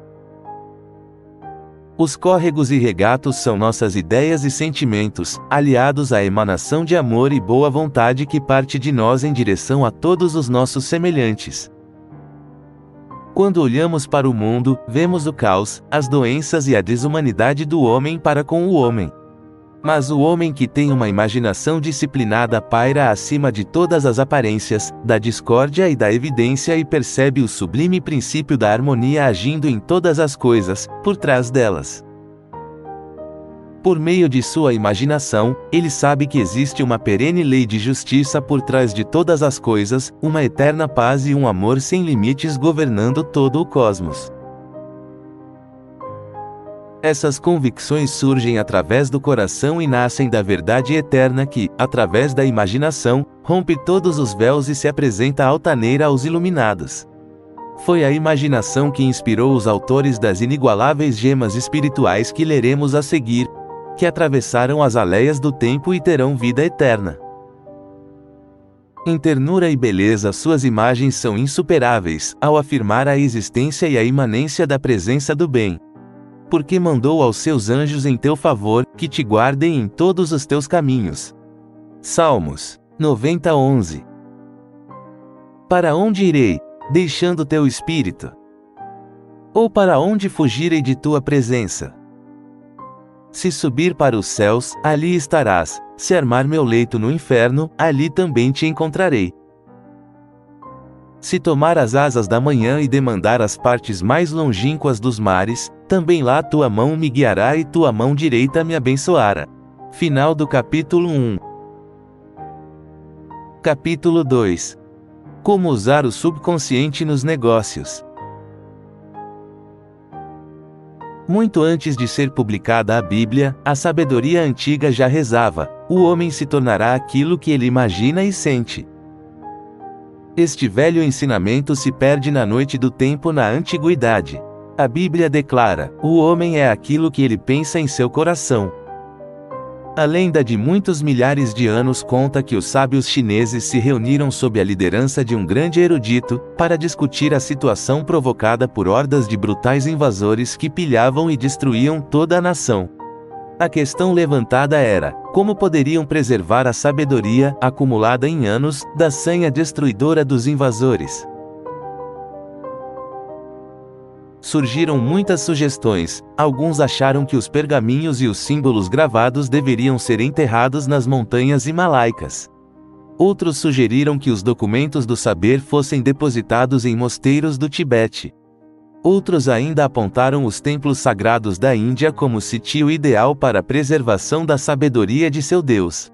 Os córregos e regatos são nossas ideias e sentimentos, aliados à emanação de amor e boa vontade que parte de nós em direção a todos os nossos semelhantes. Quando olhamos para o mundo, vemos o caos, as doenças e a desumanidade do homem para com o homem. Mas o homem que tem uma imaginação disciplinada paira acima de todas as aparências, da discórdia e da evidência e percebe o sublime princípio da harmonia agindo em todas as coisas, por trás delas. Por meio de sua imaginação, ele sabe que existe uma perene lei de justiça por trás de todas as coisas, uma eterna paz e um amor sem limites governando todo o cosmos. Essas convicções surgem através do coração e nascem da verdade eterna que, através da imaginação, rompe todos os véus e se apresenta altaneira aos iluminados. Foi a imaginação que inspirou os autores das inigualáveis gemas espirituais que leremos a seguir, que atravessaram as aleias do tempo e terão vida eterna. Em ternura e beleza suas imagens são insuperáveis, ao afirmar a existência e a imanência da presença do bem. Porque mandou aos seus anjos em teu favor, que te guardem em todos os teus caminhos. Salmos 90:11. Para onde irei, deixando teu espírito? Ou para onde fugirei de tua presença? Se subir para os céus, ali estarás. Se armar meu leito no inferno, ali também te encontrarei. Se tomar as asas da manhã e demandar as partes mais longínquas dos mares, também lá tua mão me guiará e tua mão direita me abençoará. Final do capítulo 1. Capítulo 2. Como usar o subconsciente nos negócios. Muito antes de ser publicada a Bíblia, a sabedoria antiga já rezava: o homem se tornará aquilo que ele imagina e sente. Este velho ensinamento se perde na noite do tempo na antiguidade. A Bíblia declara: o homem é aquilo que ele pensa em seu coração. A lenda de muitos milhares de anos conta que os sábios chineses se reuniram sob a liderança de um grande erudito, para discutir a situação provocada por hordas de brutais invasores que pilhavam e destruíam toda a nação. A questão levantada era: como poderiam preservar a sabedoria, acumulada em anos, da sanha destruidora dos invasores? Surgiram muitas sugestões. Alguns acharam que os pergaminhos e os símbolos gravados deveriam ser enterrados nas montanhas himalaicas. Outros sugeriram que os documentos do saber fossem depositados em mosteiros do Tibete. Outros ainda apontaram os templos sagrados da Índia como sítio ideal para a preservação da sabedoria de seu Deus.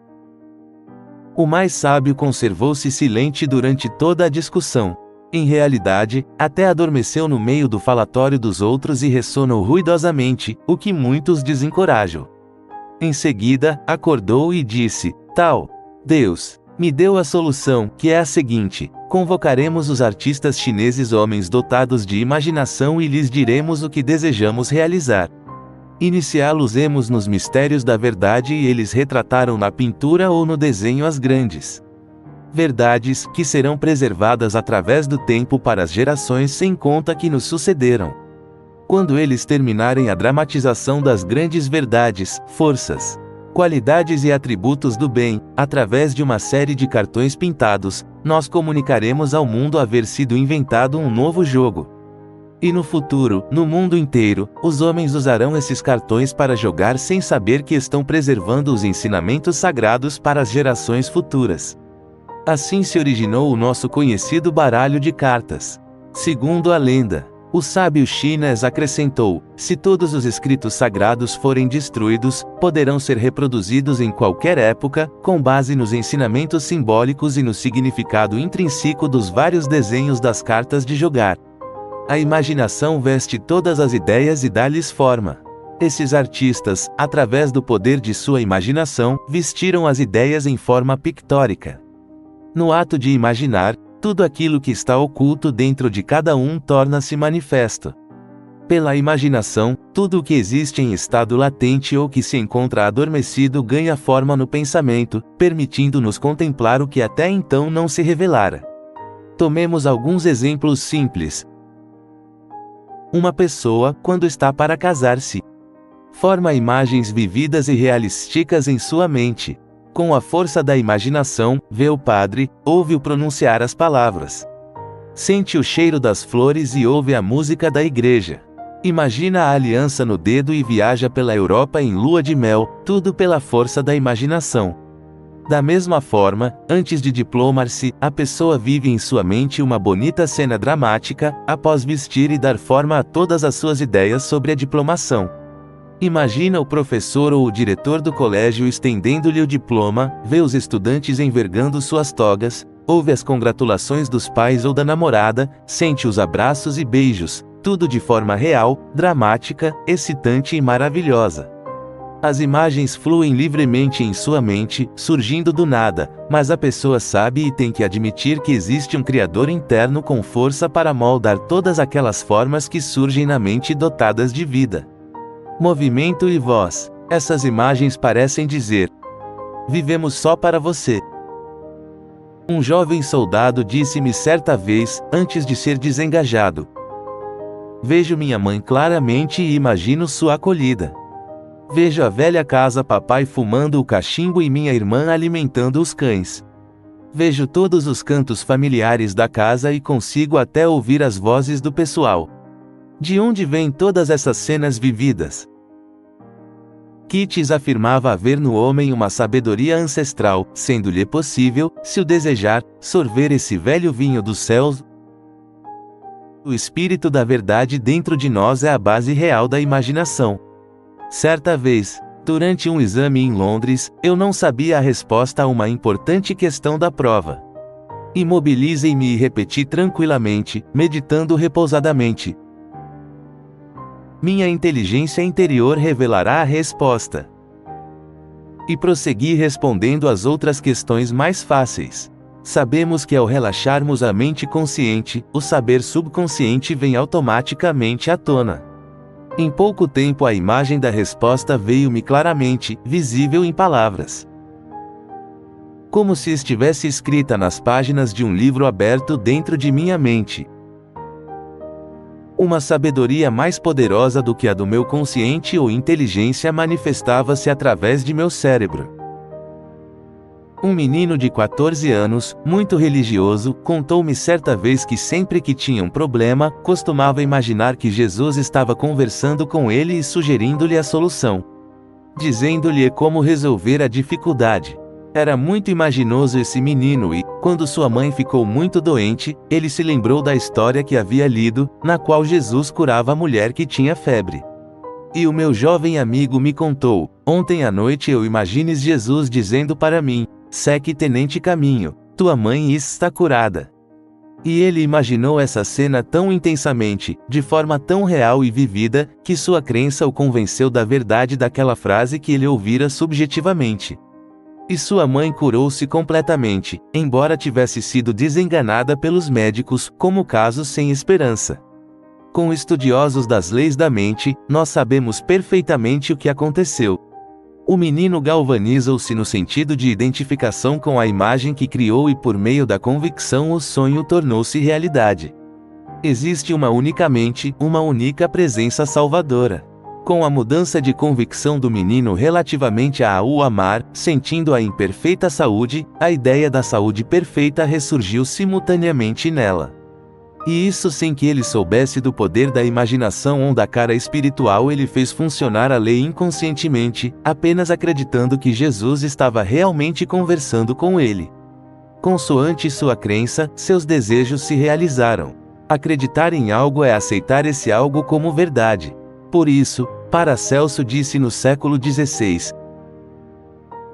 O mais sábio conservou-se silente durante toda a discussão. Em realidade, até adormeceu no meio do falatório dos outros e ressonou ruidosamente, o que muitos desencorajam. Em seguida, acordou e disse: Tal Deus me deu a solução, que é a seguinte: convocaremos os artistas chineses, homens dotados de imaginação, e lhes diremos o que desejamos realizar. Iniciá-los-emos nos mistérios da verdade e eles retrataram na pintura ou no desenho as grandes verdades, que serão preservadas através do tempo para as gerações sem conta que nos sucederam. Quando eles terminarem a dramatização das grandes verdades, forças, qualidades e atributos do bem, através de uma série de cartões pintados, nós comunicaremos ao mundo haver sido inventado um novo jogo. E no futuro, no mundo inteiro, os homens usarão esses cartões para jogar sem saber que estão preservando os ensinamentos sagrados para as gerações futuras. Assim se originou o nosso conhecido baralho de cartas. Segundo a lenda, o sábio chinês acrescentou: se todos os escritos sagrados forem destruídos, poderão ser reproduzidos em qualquer época, com base nos ensinamentos simbólicos e no significado intrínseco dos vários desenhos das cartas de jogar. A imaginação veste todas as ideias e dá-lhes forma. Esses artistas, através do poder de sua imaginação, vestiram as ideias em forma pictórica. No ato de imaginar, tudo aquilo que está oculto dentro de cada um torna-se manifesto. Pela imaginação, tudo o que existe em estado latente ou que se encontra adormecido ganha forma no pensamento, permitindo-nos contemplar o que até então não se revelara. Tomemos alguns exemplos simples. Uma pessoa, quando está para casar-se, forma imagens vividas e realísticas em sua mente. Com a força da imaginação, vê o padre, ouve-o pronunciar as palavras. Sente o cheiro das flores e ouve a música da igreja. Imagina a aliança no dedo e viaja pela Europa em lua de mel, tudo pela força da imaginação. Da mesma forma, antes de diplomar-se, a pessoa vive em sua mente uma bonita cena dramática, após vestir e dar forma a todas as suas ideias sobre a diplomação. Imagina o professor ou o diretor do colégio estendendo-lhe o diploma, vê os estudantes envergando suas togas, ouve as congratulações dos pais ou da namorada, sente os abraços e beijos, Tudo de forma real, dramática, excitante e maravilhosa. As imagens fluem livremente em sua mente, surgindo do nada, mas a pessoa sabe e tem que admitir que existe um criador interno com força para moldar todas aquelas formas que surgem na mente dotadas de vida, movimento e voz. Essas imagens parecem dizer: vivemos só para você. Um jovem soldado disse-me certa vez, antes de ser desengajado: vejo minha mãe claramente e imagino sua acolhida. Vejo a velha casa papai fumando o cachimbo e minha irmã alimentando os cães. Vejo todos os cantos familiares da casa e consigo até ouvir as vozes do pessoal. De onde vêm todas essas cenas vividas? Keats afirmava haver no homem uma sabedoria ancestral, sendo-lhe possível, se o desejar, sorver esse velho vinho dos céus. O espírito da verdade dentro de nós é a base real da imaginação. Certa vez, durante um exame em Londres, eu não sabia a resposta a uma importante questão da prova. Imobilizei-me e repeti tranquilamente, meditando repousadamente: minha inteligência interior revelará a resposta. E prossegui respondendo as outras questões mais fáceis. Sabemos que ao relaxarmos a mente consciente, o saber subconsciente vem automaticamente à tona. Em pouco tempo a imagem da resposta veio-me claramente, visível em palavras. Como se estivesse escrita nas páginas de um livro aberto dentro de minha mente. Uma sabedoria mais poderosa do que a do meu consciente ou inteligência manifestava-se através de meu cérebro. Um menino de 14 anos, muito religioso, contou-me certa vez que sempre que tinha um problema, costumava imaginar que Jesus estava conversando com ele e sugerindo-lhe a solução, dizendo-lhe como resolver a dificuldade. Era muito imaginoso esse menino e, quando sua mãe ficou muito doente, ele se lembrou da história que havia lido, na qual Jesus curava a mulher que tinha febre. E o meu jovem amigo me contou: ontem à noite eu imagines Jesus dizendo para mim: segue tenente caminho, tua mãe está curada. E ele imaginou essa cena tão intensamente, de forma tão real e vivida, que sua crença o convenceu da verdade daquela frase que ele ouvira subjetivamente. E sua mãe curou-se completamente, embora tivesse sido desenganada pelos médicos, como caso sem esperança. Com estudiosos das leis da mente, nós sabemos perfeitamente o que aconteceu. O menino galvanizou-se no sentido de identificação com a imagem que criou e por meio da convicção o sonho tornou-se realidade. Existe uma única mente, uma única presença salvadora. Com a mudança de convicção do menino relativamente a o amar, sentindo-a em perfeita saúde, a ideia da saúde perfeita ressurgiu simultaneamente nela. E isso sem que ele soubesse do poder da imaginação ou da cara espiritual. Ele fez funcionar a lei inconscientemente, apenas acreditando que Jesus estava realmente conversando com ele. Consoante sua crença, seus desejos se realizaram. Acreditar em algo é aceitar esse algo como verdade. Por isso, Paracelso disse no século XVI: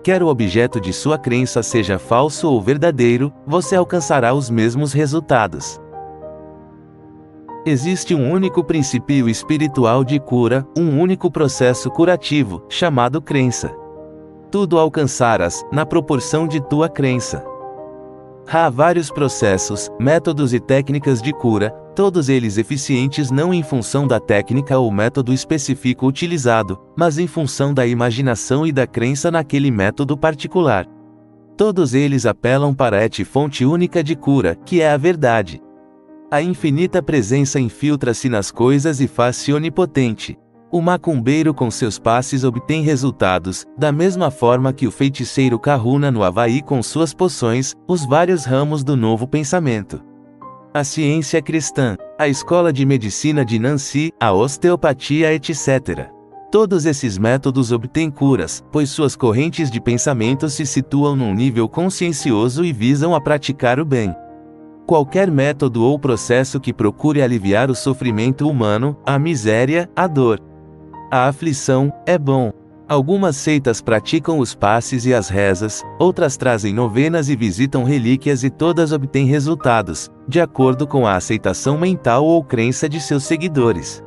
quer o objeto de sua crença seja falso ou verdadeiro, você alcançará os mesmos resultados. Existe um único princípio espiritual de cura, um único processo curativo, chamado crença. Tudo alcançarás, na proporção de tua crença. Há vários processos, métodos e técnicas de cura, todos eles eficientes não em função da técnica ou método específico utilizado, mas em função da imaginação e da crença naquele método particular. Todos eles apelam para a fonte única de cura, que é a verdade. A infinita presença infiltra-se nas coisas e faz-se onipotente. O macumbeiro com seus passes obtém resultados, da mesma forma que o feiticeiro Kahuna no Havaí com suas poções, os vários ramos do novo pensamento. A ciência cristã, a escola de medicina de Nancy, a osteopatia, etc. Todos esses métodos obtêm curas, pois suas correntes de pensamento se situam num nível consciencioso e visam a praticar o bem. Qualquer método ou processo que procure aliviar o sofrimento humano, a miséria, a dor, a aflição, é bom. Algumas seitas praticam os passes e as rezas, outras trazem novenas e visitam relíquias e todas obtêm resultados, de acordo com a aceitação mental ou crença de seus seguidores.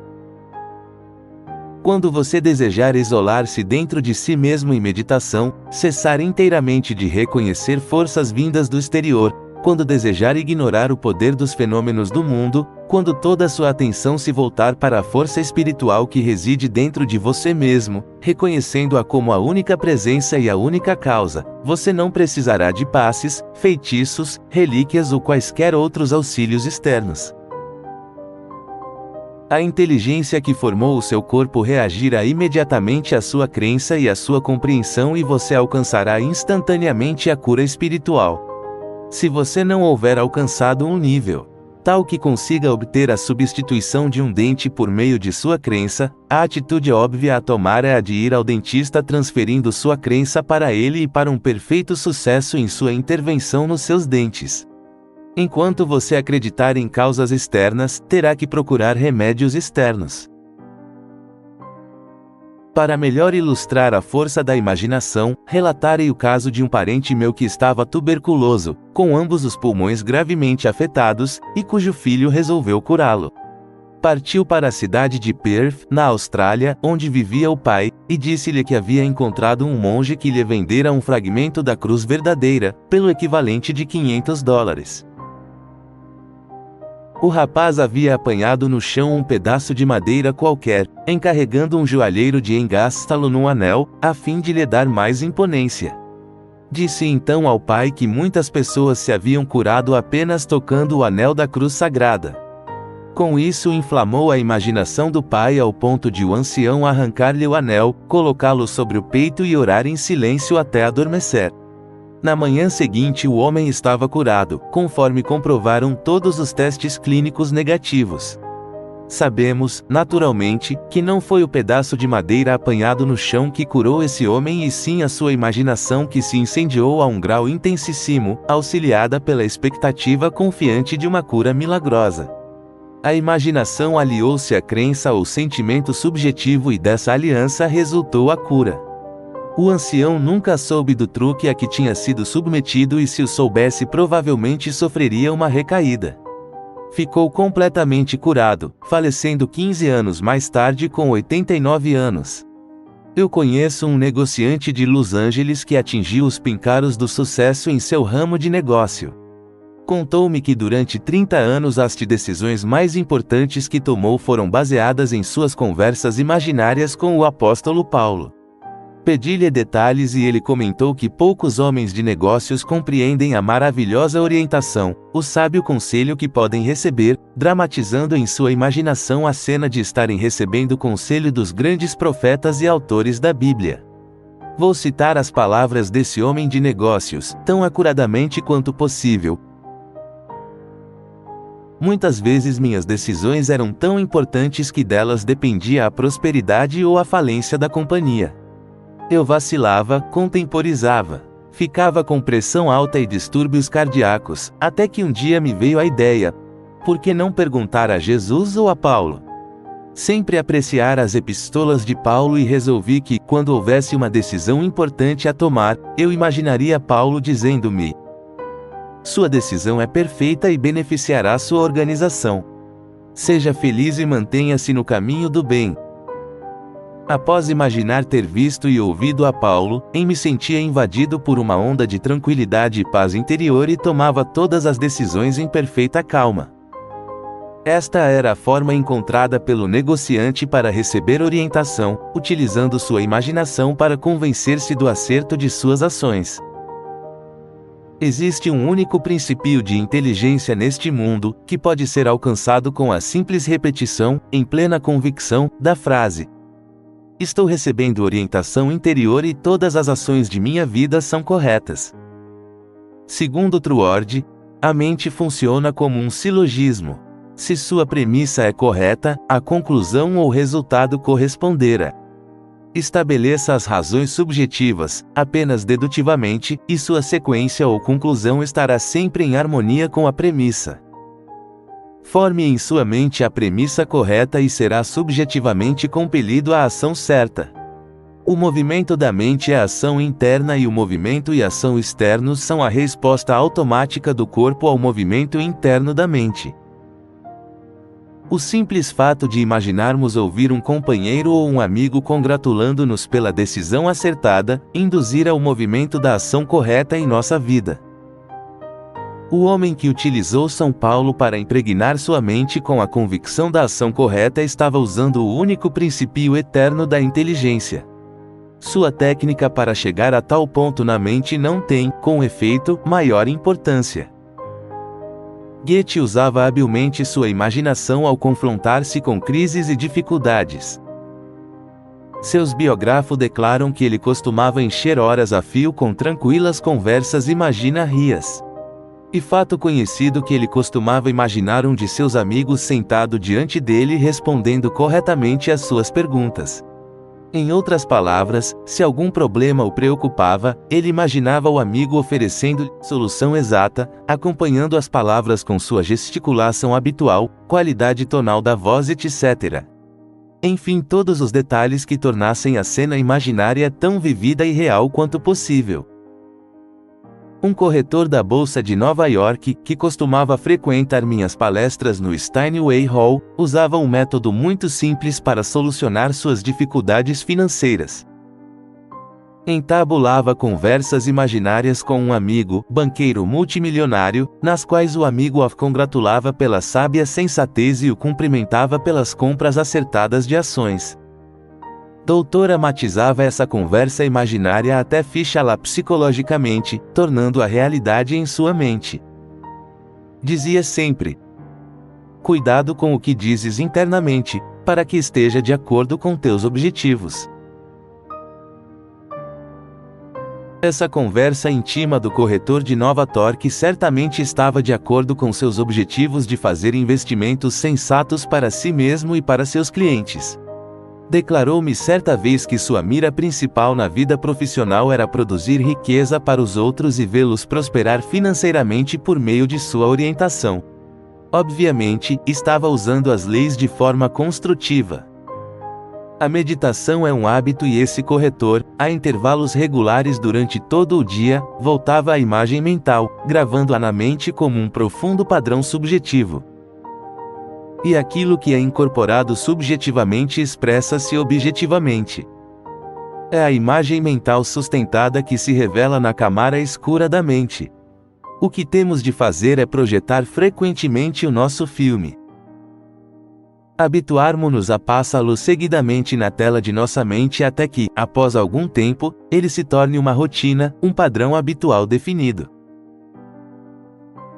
Quando você desejar isolar-se dentro de si mesmo em meditação, cessar inteiramente de reconhecer forças vindas do exterior, quando desejar ignorar o poder dos fenômenos do mundo, quando toda a sua atenção se voltar para a força espiritual que reside dentro de você mesmo, reconhecendo-a como a única presença e a única causa, você não precisará de passes, feitiços, relíquias ou quaisquer outros auxílios externos. A inteligência que formou o seu corpo reagirá imediatamente à sua crença e à sua compreensão e você alcançará instantaneamente a cura espiritual. Se você não houver alcançado um nível tal que consiga obter a substituição de um dente por meio de sua crença, a atitude óbvia a tomar é a de ir ao dentista transferindo sua crença para ele e para um perfeito sucesso em sua intervenção nos seus dentes. Enquanto você acreditar em causas externas, terá que procurar remédios externos. Para melhor ilustrar a força da imaginação, relatarei o caso de um parente meu que estava tuberculoso, com ambos os pulmões gravemente afetados, e cujo filho resolveu curá-lo. Partiu para a cidade de Perth, na Austrália, onde vivia o pai, e disse-lhe que havia encontrado um monge que lhe vendera um fragmento da cruz verdadeira, pelo equivalente de $500. O rapaz havia apanhado no chão um pedaço de madeira qualquer, encarregando um joalheiro de engastá-lo num anel, a fim de lhe dar mais imponência. Disse então ao pai que muitas pessoas se haviam curado apenas tocando o anel da cruz sagrada. Com isso inflamou a imaginação do pai ao ponto de o ancião arrancar-lhe o anel, colocá-lo sobre o peito e orar em silêncio até adormecer. Na manhã seguinte o homem estava curado, conforme comprovaram todos os testes clínicos negativos. Sabemos, naturalmente, que não foi o pedaço de madeira apanhado no chão que curou esse homem e sim a sua imaginação que se incendiou a um grau intensíssimo, auxiliada pela expectativa confiante de uma cura milagrosa. A imaginação aliou-se à crença ou sentimento subjetivo e dessa aliança resultou a cura. O ancião nunca soube do truque a que tinha sido submetido e se o soubesse provavelmente sofreria uma recaída. Ficou completamente curado, falecendo 15 anos mais tarde com 89 anos. Eu conheço um negociante de Los Angeles que atingiu os pincaros do sucesso em seu ramo de negócio. Contou-me que durante 30 anos as decisões mais importantes que tomou foram baseadas em suas conversas imaginárias com o apóstolo Paulo. Pedi-lhe detalhes e ele comentou que poucos homens de negócios compreendem a maravilhosa orientação, o sábio conselho que podem receber, dramatizando em sua imaginação a cena de estarem recebendo o conselho dos grandes profetas e autores da Bíblia. Vou citar as palavras desse homem de negócios, tão acuradamente quanto possível. Muitas vezes minhas decisões eram tão importantes que delas dependia a prosperidade ou a falência da companhia. Eu vacilava, contemporizava. Ficava com pressão alta e distúrbios cardíacos, até que um dia me veio a ideia: por que não perguntar a Jesus ou a Paulo? Sempre apreciara as epístolas de Paulo e resolvi que, quando houvesse uma decisão importante a tomar, eu imaginaria Paulo dizendo-me: sua decisão é perfeita e beneficiará sua organização. Seja feliz e mantenha-se no caminho do bem. Após imaginar ter visto e ouvido a Paulo, me sentia invadido por uma onda de tranquilidade e paz interior e tomava todas as decisões em perfeita calma. Esta era a forma encontrada pelo negociante para receber orientação, utilizando sua imaginação para convencer-se do acerto de suas ações. Existe um único princípio de inteligência neste mundo, que pode ser alcançado com a simples repetição, em plena convicção, da frase: estou recebendo orientação interior e todas as ações de minha vida são corretas. Segundo Truord, a mente funciona como um silogismo. Se sua premissa é correta, a conclusão ou resultado corresponderá. Estabeleça as razões subjetivas, apenas dedutivamente, e sua sequência ou conclusão estará sempre em harmonia com a premissa. Forme em sua mente a premissa correta e será subjetivamente compelido à ação certa. O movimento da mente é a ação interna e o movimento e ação externos são a resposta automática do corpo ao movimento interno da mente. O simples fato de imaginarmos ouvir um companheiro ou um amigo congratulando-nos pela decisão acertada, induzirá o movimento da ação correta em nossa vida. O homem que utilizou São Paulo para impregnar sua mente com a convicção da ação correta estava usando o único princípio eterno da inteligência. Sua técnica para chegar a tal ponto na mente não tem, com efeito, maior importância. Goethe usava habilmente sua imaginação ao confrontar-se com crises e dificuldades. Seus biógrafos declaram que ele costumava encher horas a fio com tranquilas conversas imagina-rias. E fato conhecido que ele costumava imaginar um de seus amigos sentado diante dele respondendo corretamente às suas perguntas. Em outras palavras, se algum problema o preocupava, ele imaginava o amigo oferecendo-lhe solução exata, acompanhando as palavras com sua gesticulação habitual, qualidade tonal da voz, etc. Enfim, todos os detalhes que tornassem a cena imaginária tão vivida e real quanto possível. Um corretor da Bolsa de Nova York, que costumava frequentar minhas palestras no Steinway Hall, usava um método muito simples para solucionar suas dificuldades financeiras. Entabulava conversas imaginárias com um amigo, banqueiro multimilionário, nas quais o amigo o congratulava pela sábia sensatez e o cumprimentava pelas compras acertadas de ações. Doutora matizava essa conversa imaginária até fichá-la psicologicamente, tornando a realidade em sua mente. Dizia sempre: cuidado com o que dizes internamente, para que esteja de acordo com teus objetivos. Essa conversa íntima do corretor de Nova York certamente estava de acordo com seus objetivos de fazer investimentos sensatos para si mesmo e para seus clientes. Declarou-me certa vez que sua mira principal na vida profissional era produzir riqueza para os outros e vê-los prosperar financeiramente por meio de sua orientação. Obviamente, estava usando as leis de forma construtiva. A meditação é um hábito e esse corretor, a intervalos regulares durante todo o dia, voltava à imagem mental, gravando-a na mente como um profundo padrão subjetivo. E aquilo que é incorporado subjetivamente expressa-se objetivamente. É a imagem mental sustentada que se revela na câmara escura da mente. O que temos de fazer é projetar frequentemente o nosso filme. Habituarmo-nos a passá-lo seguidamente na tela de nossa mente até que, após algum tempo, ele se torne uma rotina, um padrão habitual definido.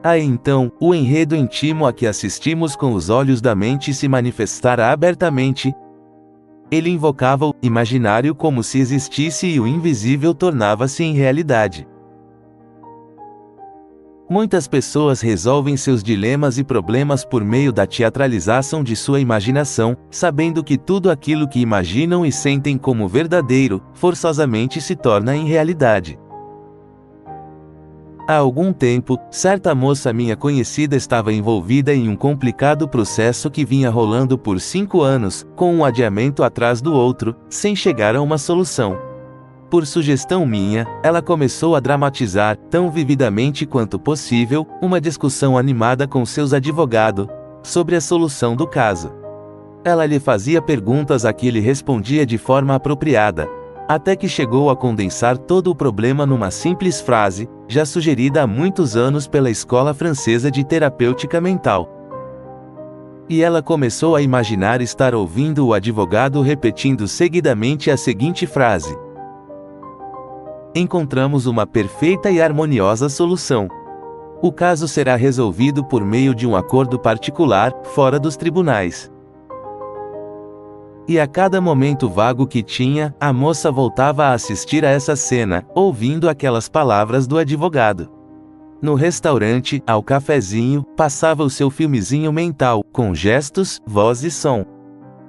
Aí então, o enredo íntimo a que assistimos com os olhos da mente se manifestara abertamente. Ele invocava o imaginário como se existisse e o invisível tornava-se em realidade. Muitas pessoas resolvem seus dilemas e problemas por meio da teatralização de sua imaginação, sabendo que tudo aquilo que imaginam e sentem como verdadeiro, forçosamente se torna em realidade. Há algum tempo, certa moça minha conhecida estava envolvida em um complicado processo que vinha rolando por 5 anos, com um adiamento atrás do outro, sem chegar a uma solução. Por sugestão minha, ela começou a dramatizar, tão vividamente quanto possível, uma discussão animada com seus advogados, sobre a solução do caso. Ela lhe fazia perguntas a que ele respondia de forma apropriada, até que chegou a condensar todo o problema numa simples frase, já sugerida há muitos anos pela Escola Francesa de Terapêutica Mental. E ela começou a imaginar estar ouvindo o advogado repetindo seguidamente a seguinte frase: encontramos uma perfeita e harmoniosa solução. O caso será resolvido por meio de um acordo particular, fora dos tribunais. E a cada momento vago que tinha, a moça voltava a assistir a essa cena, ouvindo aquelas palavras do advogado. No restaurante, ao cafezinho, passava o seu filmezinho mental, com gestos, voz e som.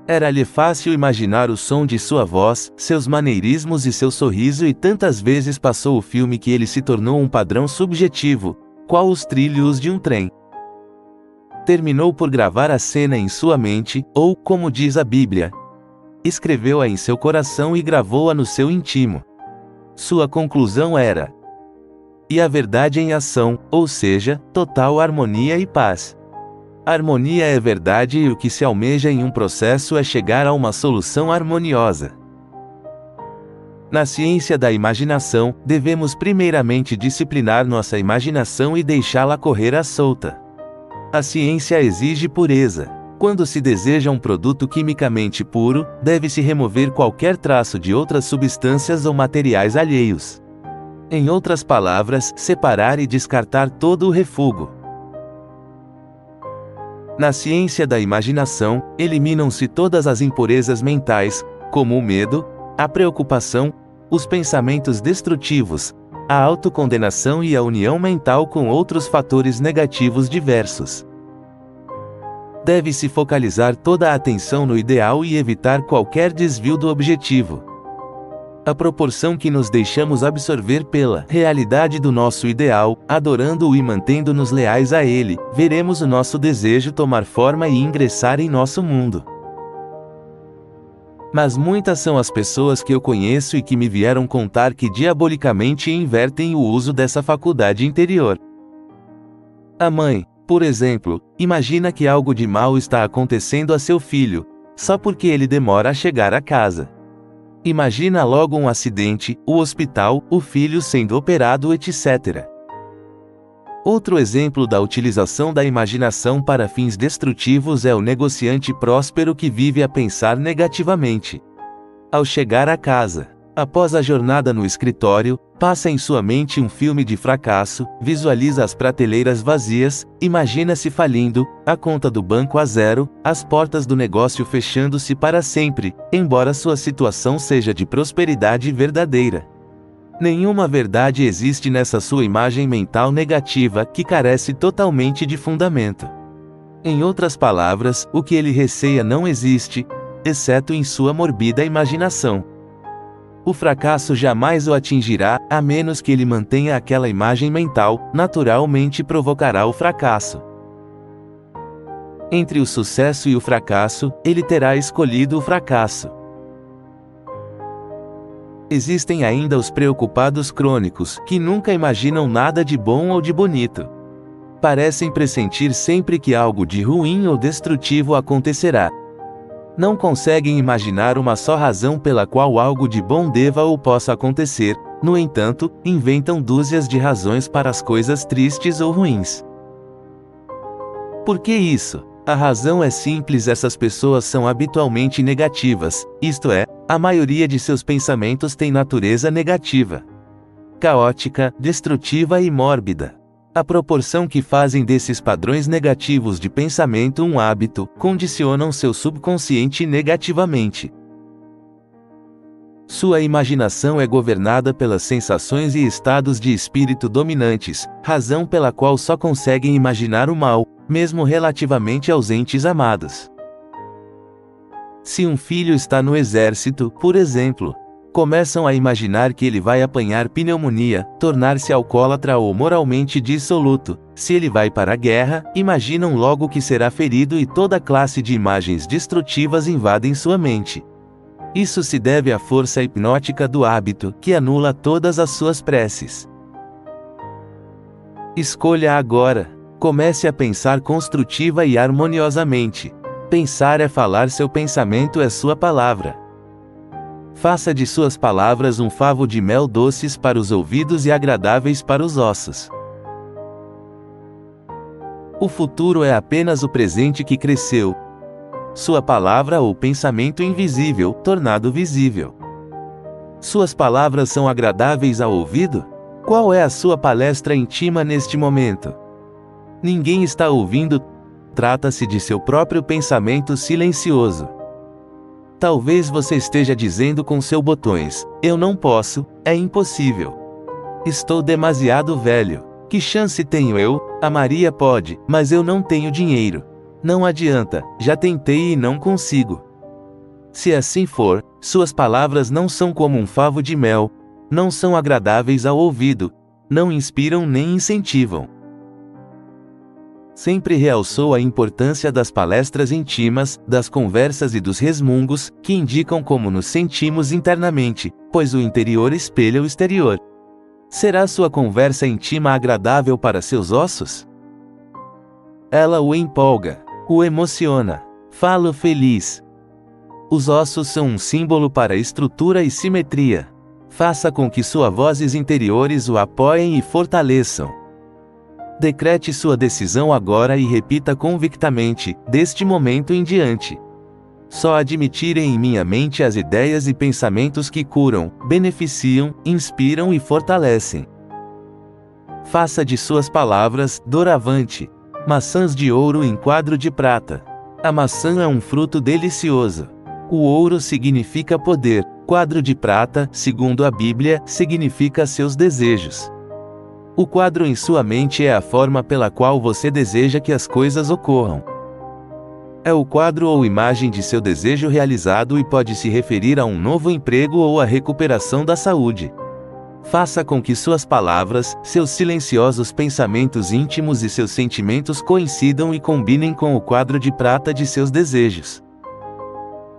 Era-lhe fácil imaginar o som de sua voz, seus maneirismos e seu sorriso, e tantas vezes passou o filme que ele se tornou um padrão subjetivo, qual os trilhos de um trem. Terminou por gravar a cena em sua mente, ou, como diz a Bíblia, escreveu-a em seu coração e gravou-a no seu íntimo. Sua conclusão era: e a verdade em ação, ou seja, total harmonia e paz. Harmonia é verdade e o que se almeja em um processo é chegar a uma solução harmoniosa. Na ciência da imaginação, devemos primeiramente disciplinar nossa imaginação e deixá-la correr à solta. A ciência exige pureza. Quando se deseja um produto quimicamente puro, deve-se remover qualquer traço de outras substâncias ou materiais alheios. Em outras palavras, separar e descartar todo o refúgio. Na ciência da imaginação, eliminam-se todas as impurezas mentais, como o medo, a preocupação, os pensamentos destrutivos, a autocondenação e a união mental com outros fatores negativos diversos. Deve-se focalizar toda a atenção no ideal e evitar qualquer desvio do objetivo. A proporção que nos deixamos absorver pela realidade do nosso ideal, adorando-o e mantendo-nos leais a ele, veremos o nosso desejo tomar forma e ingressar em nosso mundo. Mas muitas são as pessoas que eu conheço e que me vieram contar que diabolicamente invertem o uso dessa faculdade interior. A mãe, por exemplo, imagina que algo de mal está acontecendo a seu filho, só porque ele demora a chegar a casa. Imagina logo um acidente, o hospital, o filho sendo operado, etc. Outro exemplo da utilização da imaginação para fins destrutivos é o negociante próspero que vive a pensar negativamente. Ao chegar a casa, após a jornada no escritório, passa em sua mente um filme de fracasso, visualiza as prateleiras vazias, imagina-se falindo, a conta do banco a zero, as portas do negócio fechando-se para sempre, embora sua situação seja de prosperidade verdadeira. Nenhuma verdade existe nessa sua imagem mental negativa que carece totalmente de fundamento. Em outras palavras, o que ele receia não existe, exceto em sua morbida imaginação. O fracasso jamais o atingirá, a menos que ele mantenha aquela imagem mental, naturalmente provocará o fracasso. Entre o sucesso e o fracasso, ele terá escolhido o fracasso. Existem ainda os preocupados crônicos, que nunca imaginam nada de bom ou de bonito. Parecem pressentir sempre que algo de ruim ou destrutivo acontecerá. Não conseguem imaginar uma só razão pela qual algo de bom deva ou possa acontecer, no entanto, inventam dúzias de razões para as coisas tristes ou ruins. Por que isso? A razão é simples: essas pessoas são habitualmente negativas, isto é, a maioria de seus pensamentos tem natureza negativa, caótica, destrutiva e mórbida. A proporção que fazem desses padrões negativos de pensamento um hábito, condicionam seu subconsciente negativamente. Sua imaginação é governada pelas sensações e estados de espírito dominantes, razão pela qual só conseguem imaginar o mal, mesmo relativamente aos entes amados. Se um filho está no exército, por exemplo, começam a imaginar que ele vai apanhar pneumonia, tornar-se alcoólatra ou moralmente dissoluto. Se ele vai para a guerra, imaginam logo que será ferido e toda classe de imagens destrutivas invadem sua mente. Isso se deve à força hipnótica do hábito, que anula todas as suas preces. Escolha agora. Comece a pensar construtiva e harmoniosamente. Pensar é falar, seu pensamento é sua palavra. Faça de suas palavras um favo de mel doces para os ouvidos e agradáveis para os ossos. O futuro é apenas o presente que cresceu. Sua palavra ou pensamento invisível, tornado visível. Suas palavras são agradáveis ao ouvido? Qual é a sua palestra íntima neste momento? Ninguém está ouvindo. Trata-se de seu próprio pensamento silencioso. Talvez você esteja dizendo com seus botões: eu não posso, é impossível. Estou demasiado velho. Que chance tenho eu? A Maria pode, mas eu não tenho dinheiro. Não adianta, já tentei e não consigo. Se assim for, suas palavras não são como um favo de mel, não são agradáveis ao ouvido, não inspiram nem incentivam. Sempre realçou a importância das palestras íntimas, das conversas e dos resmungos, que indicam como nos sentimos internamente, pois o interior espelha o exterior. Será sua conversa íntima agradável para seus ossos? Ela o empolga, o emociona, fala feliz. Os ossos são um símbolo para estrutura e simetria. Faça com que suas vozes interiores o apoiem e fortaleçam. Decrete sua decisão agora e repita convictamente, deste momento em diante. Só admitirem em minha mente as ideias e pensamentos que curam, beneficiam, inspiram e fortalecem. Faça de suas palavras, doravante, maçãs de ouro em quadro de prata. A maçã é um fruto delicioso. O ouro significa poder, quadro de prata, segundo a Bíblia, significa seus desejos. O quadro em sua mente é a forma pela qual você deseja que as coisas ocorram. É o quadro ou imagem de seu desejo realizado e pode se referir a um novo emprego ou à recuperação da saúde. Faça com que suas palavras, seus silenciosos pensamentos íntimos e seus sentimentos coincidam e combinem com o quadro de prata de seus desejos.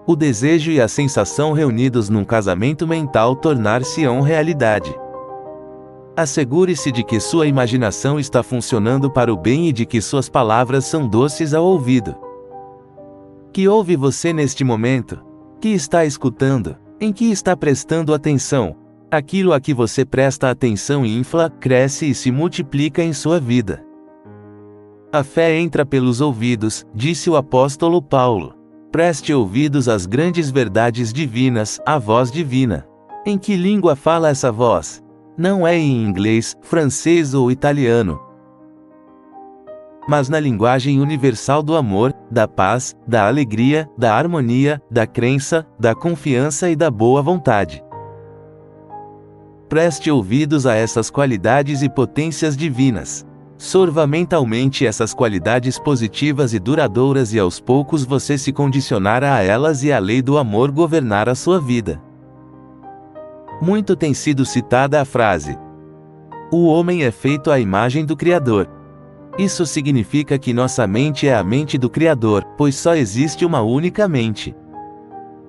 O desejo e a sensação reunidos num casamento mental tornar-se-ão realidade. Assegure-se de que sua imaginação está funcionando para o bem e de que suas palavras são doces ao ouvido. Que ouve você neste momento? Que está escutando? Em que está prestando atenção? Aquilo a que você presta atenção infla, cresce e se multiplica em sua vida. A fé entra pelos ouvidos, disse o apóstolo Paulo. Preste ouvidos às grandes verdades divinas, à voz divina. Em que língua fala essa voz? Não é em inglês, francês ou italiano, mas na linguagem universal do amor, da paz, da alegria, da harmonia, da crença, da confiança e da boa vontade. Preste ouvidos a essas qualidades e potências divinas. Sorva mentalmente essas qualidades positivas e duradouras e aos poucos você se condicionará a elas e a lei do amor governará a sua vida. Muito tem sido citada a frase: o homem é feito à imagem do Criador. Isso significa que nossa mente é a mente do Criador, pois só existe uma única mente.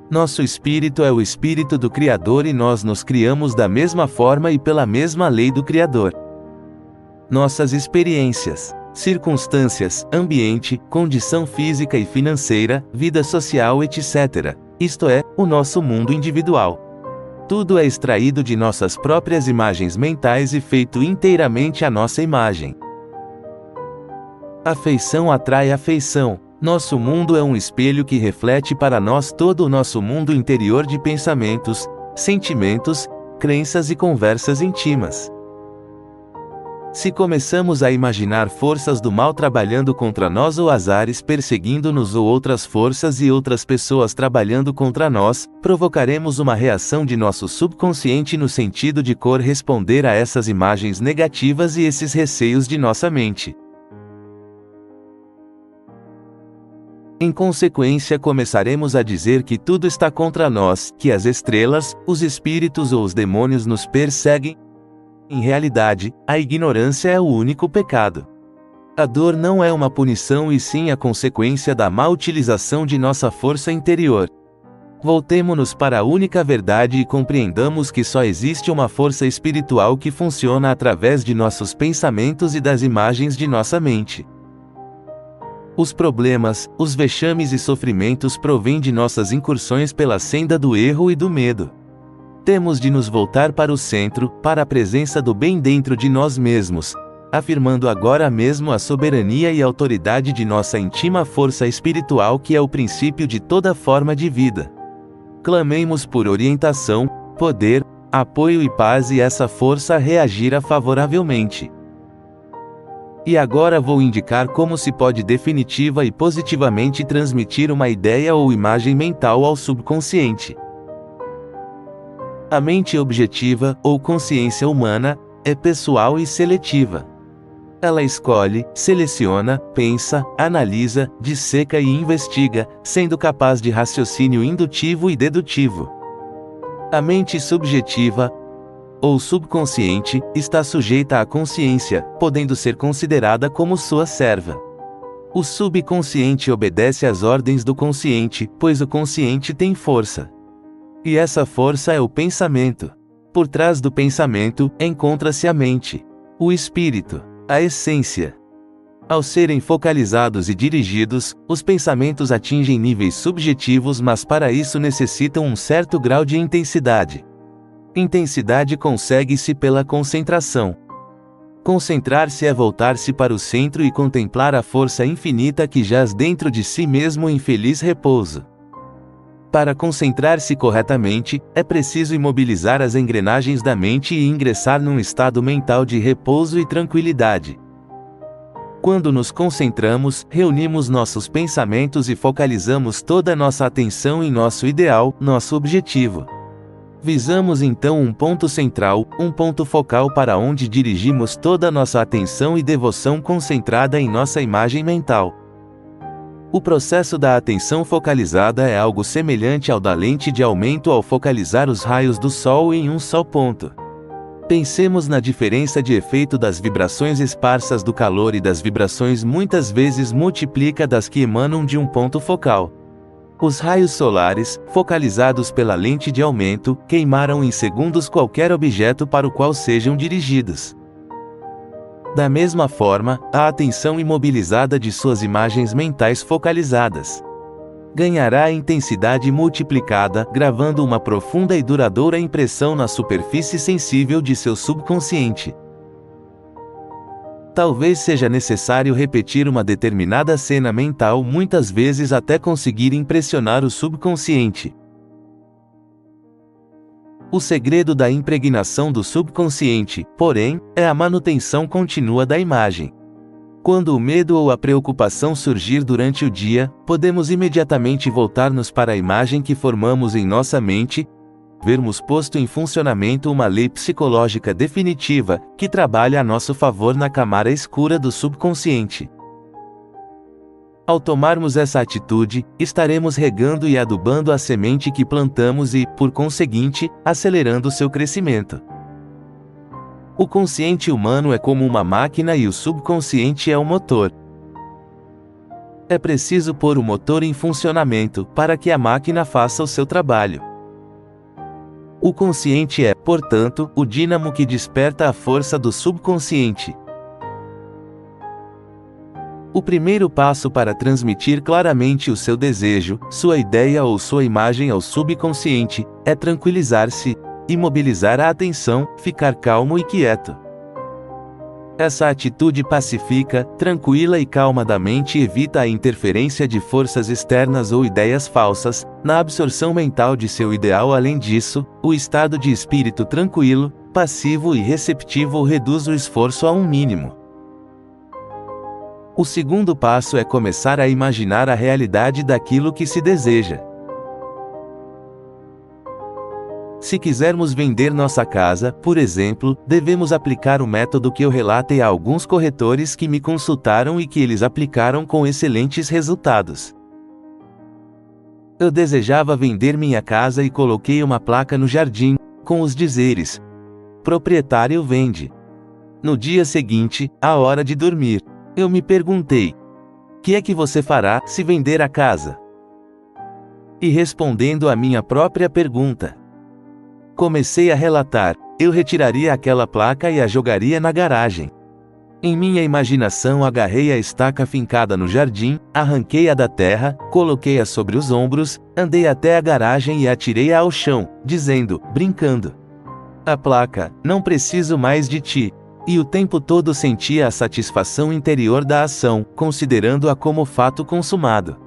Nosso espírito é o espírito do Criador e nós nos criamos da mesma forma e pela mesma lei do Criador. Nossas experiências, circunstâncias, ambiente, condição física e financeira, vida social, etc. Isto é, o nosso mundo individual. Tudo é extraído de nossas próprias imagens mentais e feito inteiramente à nossa imagem. Afeição atrai afeição. Nosso mundo é um espelho que reflete para nós todo o nosso mundo interior de pensamentos, sentimentos, crenças e conversas íntimas. Se começamos a imaginar forças do mal trabalhando contra nós ou azares perseguindo-nos ou outras forças e outras pessoas trabalhando contra nós, provocaremos uma reação de nosso subconsciente no sentido de corresponder a essas imagens negativas e esses receios de nossa mente. Em consequência, começaremos a dizer que tudo está contra nós, que as estrelas, os espíritos ou os demônios nos perseguem. Em realidade, a ignorância é o único pecado. A dor não é uma punição e sim a consequência da má utilização de nossa força interior. Voltemo-nos para a única verdade e compreendamos que só existe uma força espiritual que funciona através de nossos pensamentos e das imagens de nossa mente. Os problemas, os vexames e sofrimentos provêm de nossas incursões pela senda do erro e do medo. Temos de nos voltar para o centro, para a presença do bem dentro de nós mesmos, afirmando agora mesmo a soberania e autoridade de nossa íntima força espiritual que é o princípio de toda forma de vida. Clamemos por orientação, poder, apoio e paz e essa força reagirá favoravelmente. E agora vou indicar como se pode definitiva e positivamente transmitir uma ideia ou imagem mental ao subconsciente. A mente objetiva, ou consciência humana, é pessoal e seletiva. Ela escolhe, seleciona, pensa, analisa, disseca e investiga, sendo capaz de raciocínio indutivo e dedutivo. A mente subjetiva, ou subconsciente, está sujeita à consciência, podendo ser considerada como sua serva. O subconsciente obedece às ordens do consciente, pois o consciente tem força. E essa força é o pensamento. Por trás do pensamento, encontra-se a mente, o espírito, a essência. Ao serem focalizados e dirigidos, os pensamentos atingem níveis subjetivos, mas para isso necessitam um certo grau de intensidade. Intensidade consegue-se pela concentração. Concentrar-se é voltar-se para o centro e contemplar a força infinita que jaz dentro de si mesmo em feliz repouso. Para concentrar-se corretamente, é preciso imobilizar as engrenagens da mente e ingressar num estado mental de repouso e tranquilidade. Quando nos concentramos, reunimos nossos pensamentos e focalizamos toda nossa atenção em nosso ideal, nosso objetivo. Visamos então um ponto central, um ponto focal para onde dirigimos toda nossa atenção e devoção concentrada em nossa imagem mental. O processo da atenção focalizada é algo semelhante ao da lente de aumento ao focalizar os raios do Sol em um só ponto. Pensemos na diferença de efeito das vibrações esparsas do calor e das vibrações muitas vezes multiplica das que emanam de um ponto focal. Os raios solares, focalizados pela lente de aumento, queimaram em segundos qualquer objeto para o qual sejam dirigidos. Da mesma forma, a atenção imobilizada de suas imagens mentais focalizadas ganhará a intensidade multiplicada, gravando uma profunda e duradoura impressão na superfície sensível de seu subconsciente. Talvez seja necessário repetir uma determinada cena mental muitas vezes até conseguir impressionar o subconsciente. O segredo da impregnação do subconsciente, porém, é a manutenção contínua da imagem. Quando o medo ou a preocupação surgir durante o dia, podemos imediatamente voltar-nos para a imagem que formamos em nossa mente, vermos posto em funcionamento uma lei psicológica definitiva, que trabalha a nosso favor na camara escura do subconsciente. Ao tomarmos essa atitude, estaremos regando e adubando a semente que plantamos e, por conseguinte, acelerando seu crescimento. O consciente humano é como uma máquina e o subconsciente é o motor. É preciso pôr o motor em funcionamento, para que a máquina faça o seu trabalho. O consciente é, portanto, o dínamo que desperta a força do subconsciente. O primeiro passo para transmitir claramente o seu desejo, sua ideia ou sua imagem ao subconsciente, é tranquilizar-se, imobilizar a atenção, ficar calmo e quieto. Essa atitude pacifica, tranquila e calma da mente evita a interferência de forças externas ou ideias falsas, na absorção mental de seu ideal. Além disso, o estado de espírito tranquilo, passivo e receptivo reduz o esforço a um mínimo. O segundo passo é começar a imaginar a realidade daquilo que se deseja. Se quisermos vender nossa casa, por exemplo, devemos aplicar o método que eu relatei a alguns corretores que me consultaram e que eles aplicaram com excelentes resultados. Eu desejava vender minha casa e coloquei uma placa no jardim, com os dizeres: proprietário vende. No dia seguinte, à hora de dormir, eu me perguntei: que é que você fará se vender a casa? E respondendo à minha própria pergunta, comecei a relatar: eu retiraria aquela placa e a jogaria na garagem. Em minha imaginação agarrei a estaca fincada no jardim, arranquei-a da terra, coloquei-a sobre os ombros, andei até a garagem e atirei-a ao chão, dizendo, brincando: a placa, não preciso mais de ti. E o tempo todo sentia a satisfação interior da ação, considerando-a como fato consumado.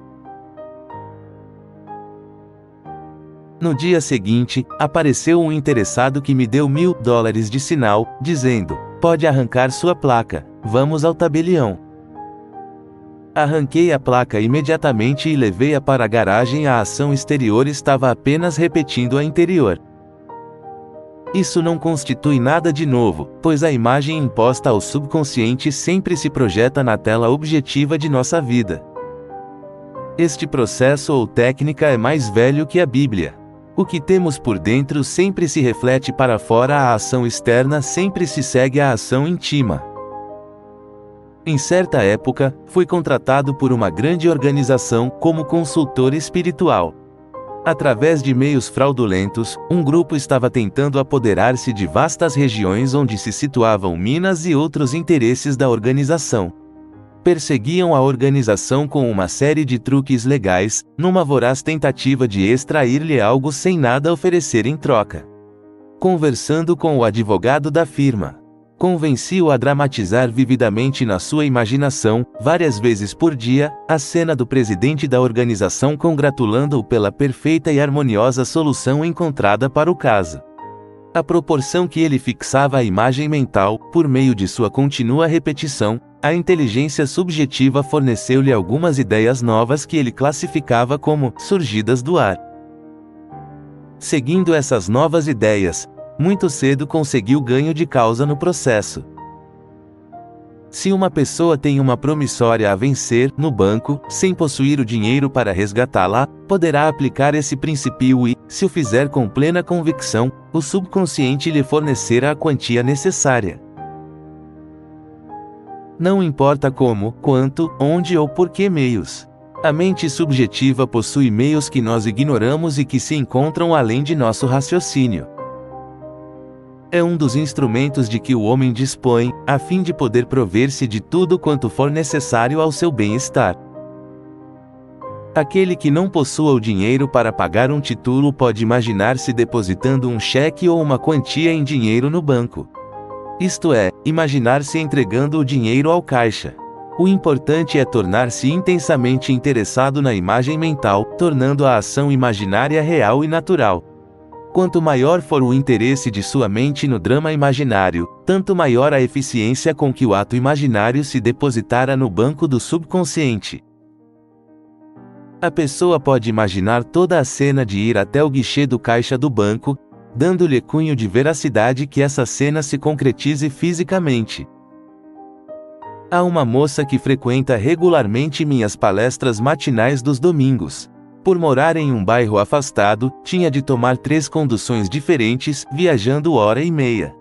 No dia seguinte, apareceu um interessado que me deu $1.000 de sinal, dizendo: pode arrancar sua placa, vamos ao tabelião. Arranquei a placa imediatamente e levei-a para a garagem. A ação exterior estava apenas repetindo a interior. Isso não constitui nada de novo, pois a imagem imposta ao subconsciente sempre se projeta na tela objetiva de nossa vida. Este processo ou técnica é mais velho que a Bíblia. O que temos por dentro sempre se reflete para fora, a ação externa sempre se segue à ação íntima. Em certa época, fui contratado por uma grande organização como consultor espiritual. Através de meios fraudulentos, um grupo estava tentando apoderar-se de vastas regiões onde se situavam minas e outros interesses da organização. Perseguiam a organização com uma série de truques legais, numa voraz tentativa de extrair-lhe algo sem nada oferecer em troca. Conversando com o advogado da firma, convenci-o a dramatizar vividamente na sua imaginação, várias vezes por dia, a cena do presidente da organização congratulando-o pela perfeita e harmoniosa solução encontrada para o caso. À proporção que ele fixava a imagem mental, por meio de sua contínua repetição, a inteligência subjetiva forneceu-lhe algumas ideias novas que ele classificava como surgidas do ar. Seguindo essas novas ideias, muito cedo conseguiu ganho de causa no processo. Se uma pessoa tem uma promissória a vencer no banco, sem possuir o dinheiro para resgatá-la, poderá aplicar esse princípio e, se o fizer com plena convicção, o subconsciente lhe fornecerá a quantia necessária. Não importa como, quanto, onde ou por que meios. A mente subjetiva possui meios que nós ignoramos e que se encontram além de nosso raciocínio. É um dos instrumentos de que o homem dispõe, a fim de poder prover-se de tudo quanto for necessário ao seu bem-estar. Aquele que não possua o dinheiro para pagar um título pode imaginar-se depositando um cheque ou uma quantia em dinheiro no banco. Isto é, imaginar-se entregando o dinheiro ao caixa. O importante é tornar-se intensamente interessado na imagem mental, tornando a ação imaginária real e natural. Quanto maior for o interesse de sua mente no drama imaginário, tanto maior a eficiência com que o ato imaginário se depositará no banco do subconsciente. A pessoa pode imaginar toda a cena de ir até o guichê do caixa do banco, dando-lhe cunho de veracidade que essa cena se concretize fisicamente. Há uma moça que frequenta regularmente minhas palestras matinais dos domingos. Por morar em um bairro afastado, tinha de tomar 3 conduções diferentes, viajando hora e meia,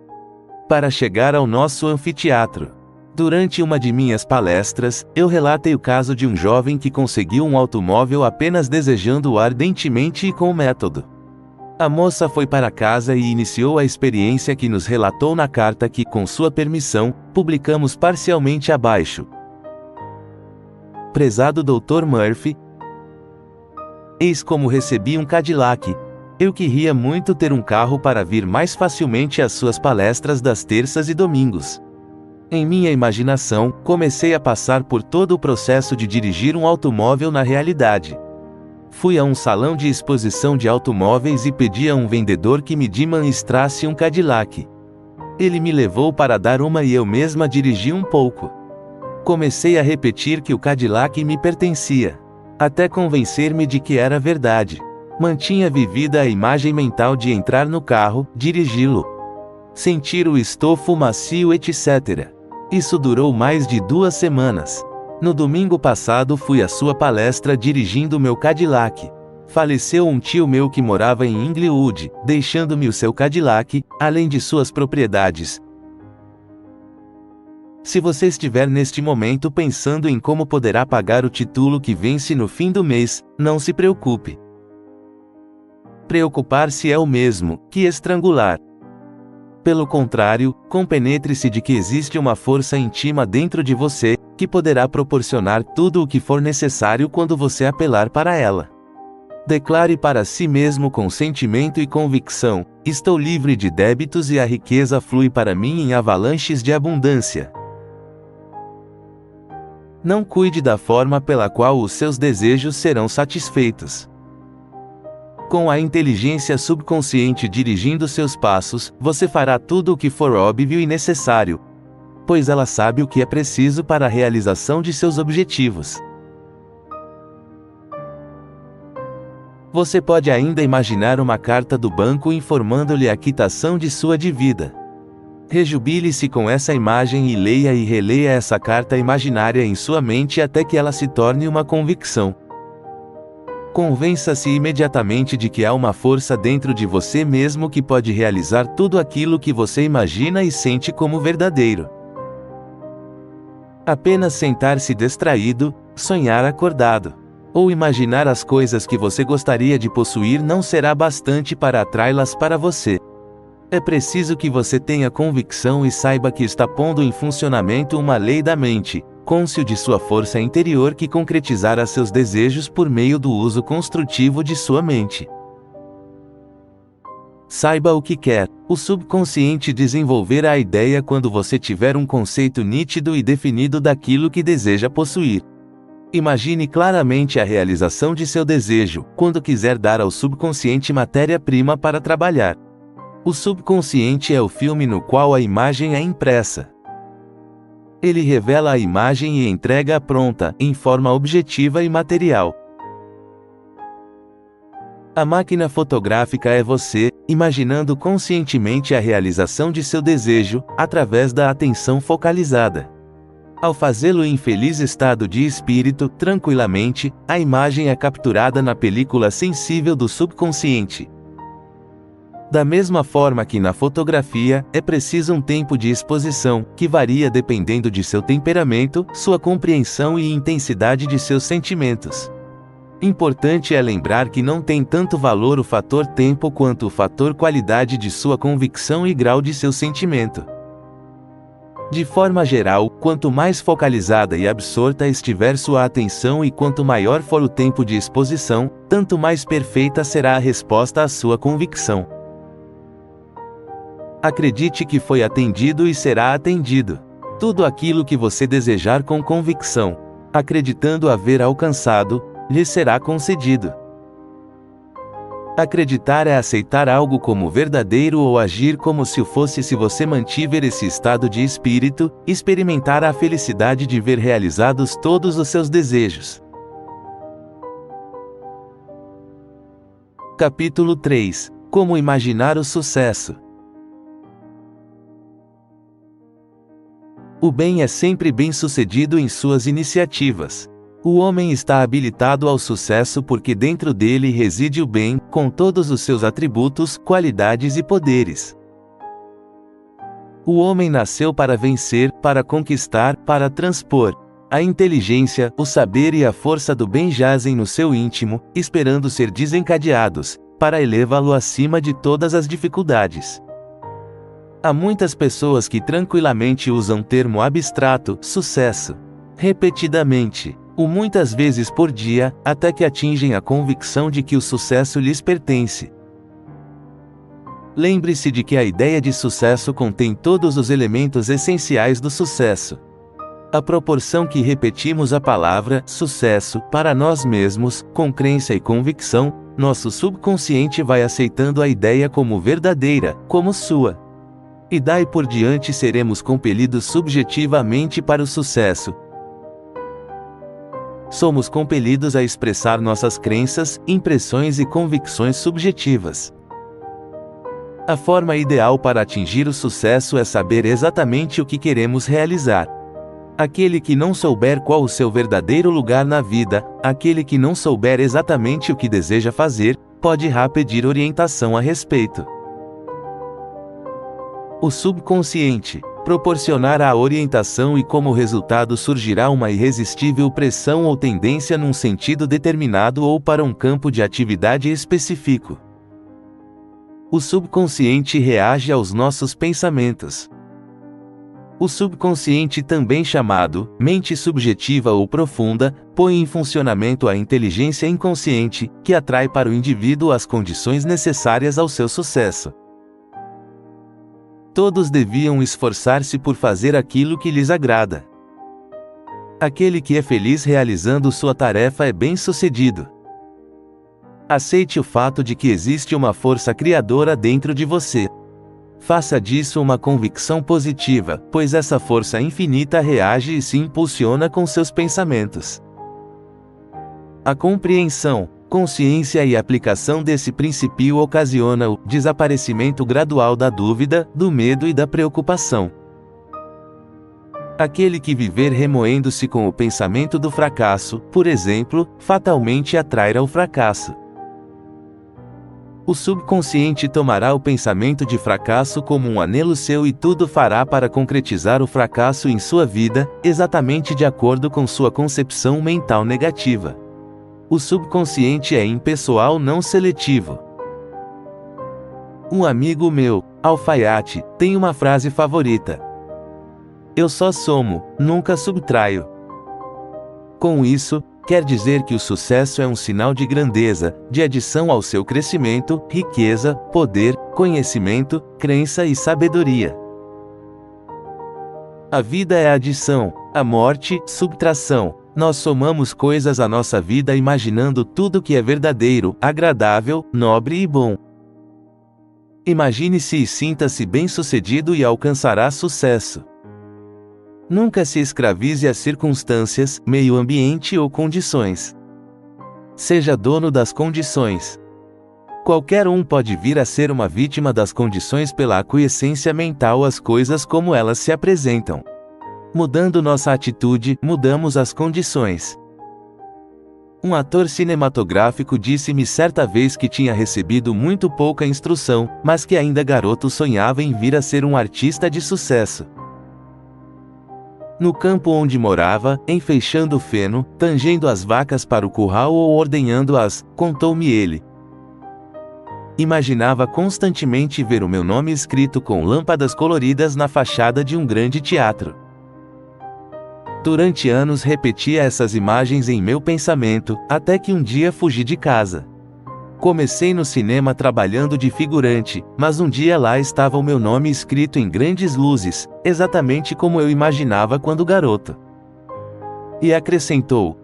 para chegar ao nosso anfiteatro. Durante uma de minhas palestras, eu relatei o caso de um jovem que conseguiu um automóvel apenas desejando-o ardentemente e com método. A moça foi para casa e iniciou a experiência que nos relatou na carta que, com sua permissão, publicamos parcialmente abaixo. Prezado Dr. Murphy, eis como recebi um Cadillac. Eu queria muito ter um carro para vir mais facilmente às suas palestras das terças e domingos. Em minha imaginação, comecei a passar por todo o processo de dirigir um automóvel na realidade. Fui a um salão de exposição de automóveis e pedi a um vendedor que me demonstrasse um Cadillac. Ele me levou para dar uma e eu mesma dirigi um pouco. Comecei a repetir que o Cadillac me pertencia, até convencer-me de que era verdade. Mantinha vivida a imagem mental de entrar no carro, dirigi-lo, sentir o estofo macio, etc. Isso durou mais de 2 semanas. No domingo passado fui à sua palestra dirigindo meu Cadillac. Faleceu um tio meu que morava em Inglewood, deixando-me o seu Cadillac, além de suas propriedades. Se você estiver neste momento pensando em como poderá pagar o título que vence no fim do mês, não se preocupe. Preocupar-se é o mesmo que estrangular. Pelo contrário, compenetre-se de que existe uma força íntima dentro de você, que poderá proporcionar tudo o que for necessário quando você apelar para ela. Declare para si mesmo com sentimento e convicção: estou livre de débitos e a riqueza flui para mim em avalanches de abundância. Não cuide da forma pela qual os seus desejos serão satisfeitos. Com a inteligência subconsciente dirigindo seus passos, você fará tudo o que for óbvio e necessário, pois ela sabe o que é preciso para a realização de seus objetivos. Você pode ainda imaginar uma carta do banco informando-lhe a quitação de sua dívida. Rejubile-se com essa imagem e leia e releia essa carta imaginária em sua mente até que ela se torne uma convicção. Convença-se imediatamente de que há uma força dentro de você mesmo que pode realizar tudo aquilo que você imagina e sente como verdadeiro. Apenas sentar-se distraído, sonhar acordado, ou imaginar as coisas que você gostaria de possuir não será bastante para atraí-las para você. É preciso que você tenha convicção e saiba que está pondo em funcionamento uma lei da mente, cônscio de sua força interior que concretizará seus desejos por meio do uso construtivo de sua mente. Saiba o que quer. O subconsciente desenvolverá a ideia quando você tiver um conceito nítido e definido daquilo que deseja possuir. Imagine claramente a realização de seu desejo, quando quiser dar ao subconsciente matéria-prima para trabalhar. O subconsciente é o filme no qual a imagem é impressa. Ele revela a imagem e entrega-a pronta, em forma objetiva e material. A máquina fotográfica é você, imaginando conscientemente a realização de seu desejo, através da atenção focalizada. Ao fazê-lo em feliz estado de espírito, tranquilamente, a imagem é capturada na película sensível do subconsciente. Da mesma forma que na fotografia, é preciso um tempo de exposição, que varia dependendo de seu temperamento, sua compreensão e intensidade de seus sentimentos. Importante é lembrar que não tem tanto valor o fator tempo quanto o fator qualidade de sua convicção e grau de seu sentimento. De forma geral, quanto mais focalizada e absorta estiver sua atenção e quanto maior for o tempo de exposição, tanto mais perfeita será a resposta à sua convicção. Acredite que foi atendido e será atendido. Tudo aquilo que você desejar com convicção, acreditando haver alcançado, lhe será concedido. Acreditar é aceitar algo como verdadeiro ou agir como se o fosse. Se você mantiver esse estado de espírito, experimentará a felicidade de ver realizados todos os seus desejos. Capítulo 3. Como imaginar o sucesso. O bem é sempre bem-sucedido em suas iniciativas. O homem está habilitado ao sucesso porque dentro dele reside o bem, com todos os seus atributos, qualidades e poderes. O homem nasceu para vencer, para conquistar, para transpor. A inteligência, o saber e a força do bem jazem no seu íntimo, esperando ser desencadeados, para elevá-lo acima de todas as dificuldades. Há muitas pessoas que tranquilamente usam o termo abstrato, sucesso, repetidamente, ou muitas vezes por dia, até que atingem a convicção de que o sucesso lhes pertence. Lembre-se de que a ideia de sucesso contém todos os elementos essenciais do sucesso. À proporção que repetimos a palavra sucesso para nós mesmos, com crença e convicção, nosso subconsciente vai aceitando a ideia como verdadeira, como sua. E daí por diante seremos compelidos subjetivamente para o sucesso. Somos compelidos a expressar nossas crenças, impressões e convicções subjetivas. A forma ideal para atingir o sucesso é saber exatamente o que queremos realizar. Aquele que não souber qual o seu verdadeiro lugar na vida, aquele que não souber exatamente o que deseja fazer, pode pedir orientação a respeito. O subconsciente proporcionará a orientação e como resultado surgirá uma irresistível pressão ou tendência num sentido determinado ou para um campo de atividade específico. O subconsciente reage aos nossos pensamentos. O subconsciente, também chamado mente subjetiva ou profunda, põe em funcionamento a inteligência inconsciente, que atrai para o indivíduo as condições necessárias ao seu sucesso. Todos deviam esforçar-se por fazer aquilo que lhes agrada. Aquele que é feliz realizando sua tarefa é bem-sucedido. Aceite o fato de que existe uma força criadora dentro de você. Faça disso uma convicção positiva, pois essa força infinita reage e se impulsiona com seus pensamentos. A compreensão, consciência e aplicação desse princípio ocasiona o desaparecimento gradual da dúvida, do medo e da preocupação. Aquele que viver remoendo-se com o pensamento do fracasso, por exemplo, fatalmente atrairá o fracasso. O subconsciente tomará o pensamento de fracasso como um anelo seu e tudo fará para concretizar o fracasso em sua vida, exatamente de acordo com sua concepção mental negativa. O subconsciente é impessoal, não seletivo. Um amigo meu, alfaiate, tem uma frase favorita: eu só somo, nunca subtraio. Com isso, quer dizer que o sucesso é um sinal de grandeza, de adição ao seu crescimento, riqueza, poder, conhecimento, crença e sabedoria. A vida é adição, a morte, subtração. Nós somamos coisas à nossa vida imaginando tudo que é verdadeiro, agradável, nobre e bom. Imagine-se e sinta-se bem-sucedido e alcançará sucesso. Nunca se escravize às circunstâncias, meio ambiente ou condições. Seja dono das condições. Qualquer um pode vir a ser uma vítima das condições pela aquiescência mental às coisas como elas se apresentam. Mudando nossa atitude, mudamos as condições. Um ator cinematográfico disse-me certa vez que tinha recebido muito pouca instrução, mas que ainda garoto sonhava em vir a ser um artista de sucesso. No campo onde morava, enfeixando o feno, tangendo as vacas para o curral ou ordenhando-as, contou-me ele. Imaginava constantemente ver o meu nome escrito com lâmpadas coloridas na fachada de um grande teatro. Durante anos repetia essas imagens em meu pensamento, até que um dia fugi de casa. Comecei no cinema trabalhando de figurante, mas um dia lá estava o meu nome escrito em grandes luzes, exatamente como eu imaginava quando garoto. E acrescentou: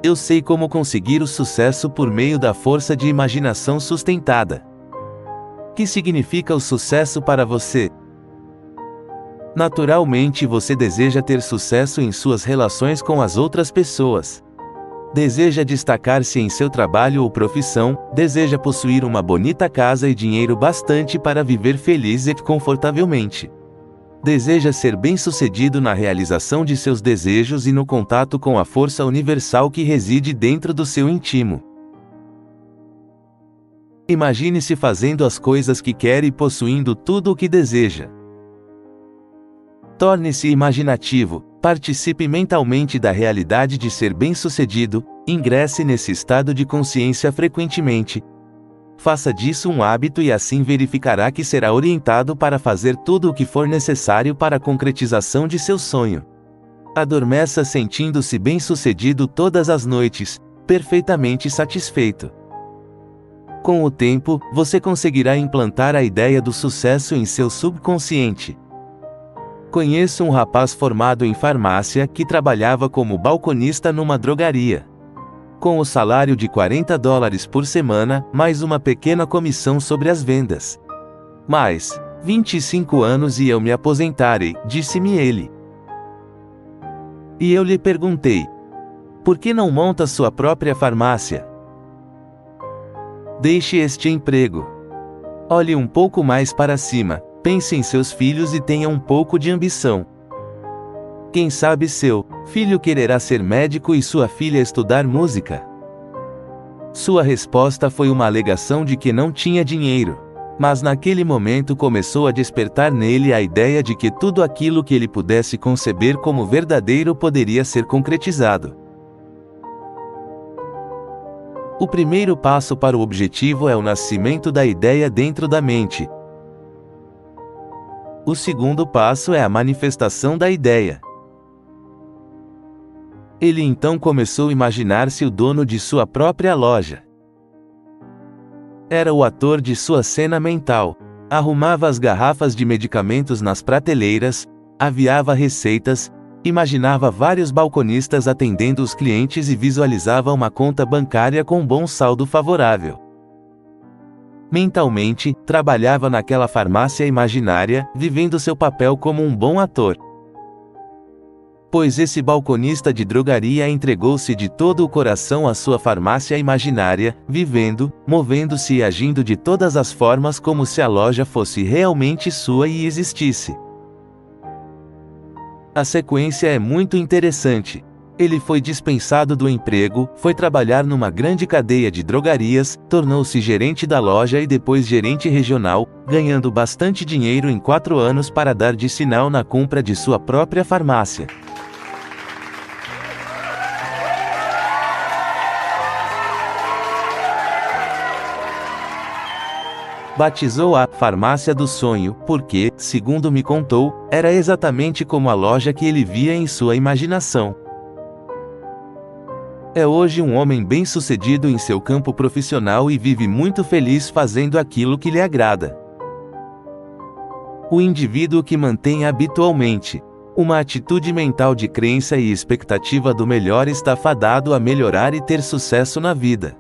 eu sei como conseguir o sucesso por meio da força de imaginação sustentada. Que significa o sucesso para você? Naturalmente você deseja ter sucesso em suas relações com as outras pessoas. Deseja destacar-se em seu trabalho ou profissão, deseja possuir uma bonita casa e dinheiro bastante para viver feliz e confortavelmente. Deseja ser bem-sucedido na realização de seus desejos e no contato com a força universal que reside dentro do seu íntimo. Imagine-se fazendo as coisas que quer e possuindo tudo o que deseja. Torne-se imaginativo, participe mentalmente da realidade de ser bem-sucedido, ingresse nesse estado de consciência frequentemente. Faça disso um hábito e assim verificará que será orientado para fazer tudo o que for necessário para a concretização de seu sonho. Adormeça sentindo-se bem-sucedido todas as noites, perfeitamente satisfeito. Com o tempo, você conseguirá implantar a ideia do sucesso em seu subconsciente. Conheço um rapaz formado em farmácia que trabalhava como balconista numa drogaria. Com o salário de $40 por semana, mais uma pequena comissão sobre as vendas. Mais 25 anos e eu me aposentarei, disse-me ele. E eu lhe perguntei: por que não monta sua própria farmácia? Deixe este emprego. Olhe um pouco mais para cima. Pense em seus filhos e tenha um pouco de ambição. Quem sabe seu filho quererá ser médico e sua filha estudar música? Sua resposta foi uma alegação de que não tinha dinheiro. Mas naquele momento começou a despertar nele a ideia de que tudo aquilo que ele pudesse conceber como verdadeiro poderia ser concretizado. O primeiro passo para o objetivo é o nascimento da ideia dentro da mente. O segundo passo é a manifestação da ideia. Ele então começou a imaginar-se o dono de sua própria loja. Era o ator de sua cena mental. Arrumava as garrafas de medicamentos nas prateleiras, aviava receitas, imaginava vários balconistas atendendo os clientes e visualizava uma conta bancária com bom saldo favorável. Mentalmente, trabalhava naquela farmácia imaginária, vivendo seu papel como um bom ator. Pois esse balconista de drogaria entregou-se de todo o coração à sua farmácia imaginária, vivendo, movendo-se e agindo de todas as formas como se a loja fosse realmente sua e existisse. A sequência é muito interessante. Ele foi dispensado do emprego, foi trabalhar numa grande cadeia de drogarias, tornou-se gerente da loja e depois gerente regional, ganhando bastante dinheiro em 4 anos para dar de sinal na compra de sua própria farmácia. Batizou a Farmácia do Sonho, porque, segundo me contou, era exatamente como a loja que ele via em sua imaginação. É hoje um homem bem-sucedido em seu campo profissional e vive muito feliz fazendo aquilo que lhe agrada. O indivíduo que mantém habitualmente uma atitude mental de crença e expectativa do melhor está fadado a melhorar e ter sucesso na vida.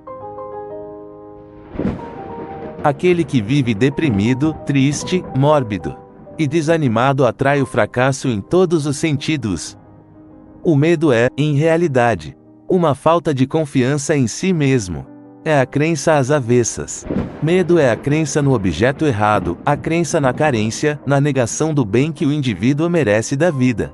Aquele que vive deprimido, triste, mórbido e desanimado atrai o fracasso em todos os sentidos. O medo é, em realidade, uma falta de confiança em si mesmo. É a crença às avessas. Medo é a crença no objeto errado, a crença na carência, na negação do bem que o indivíduo merece da vida.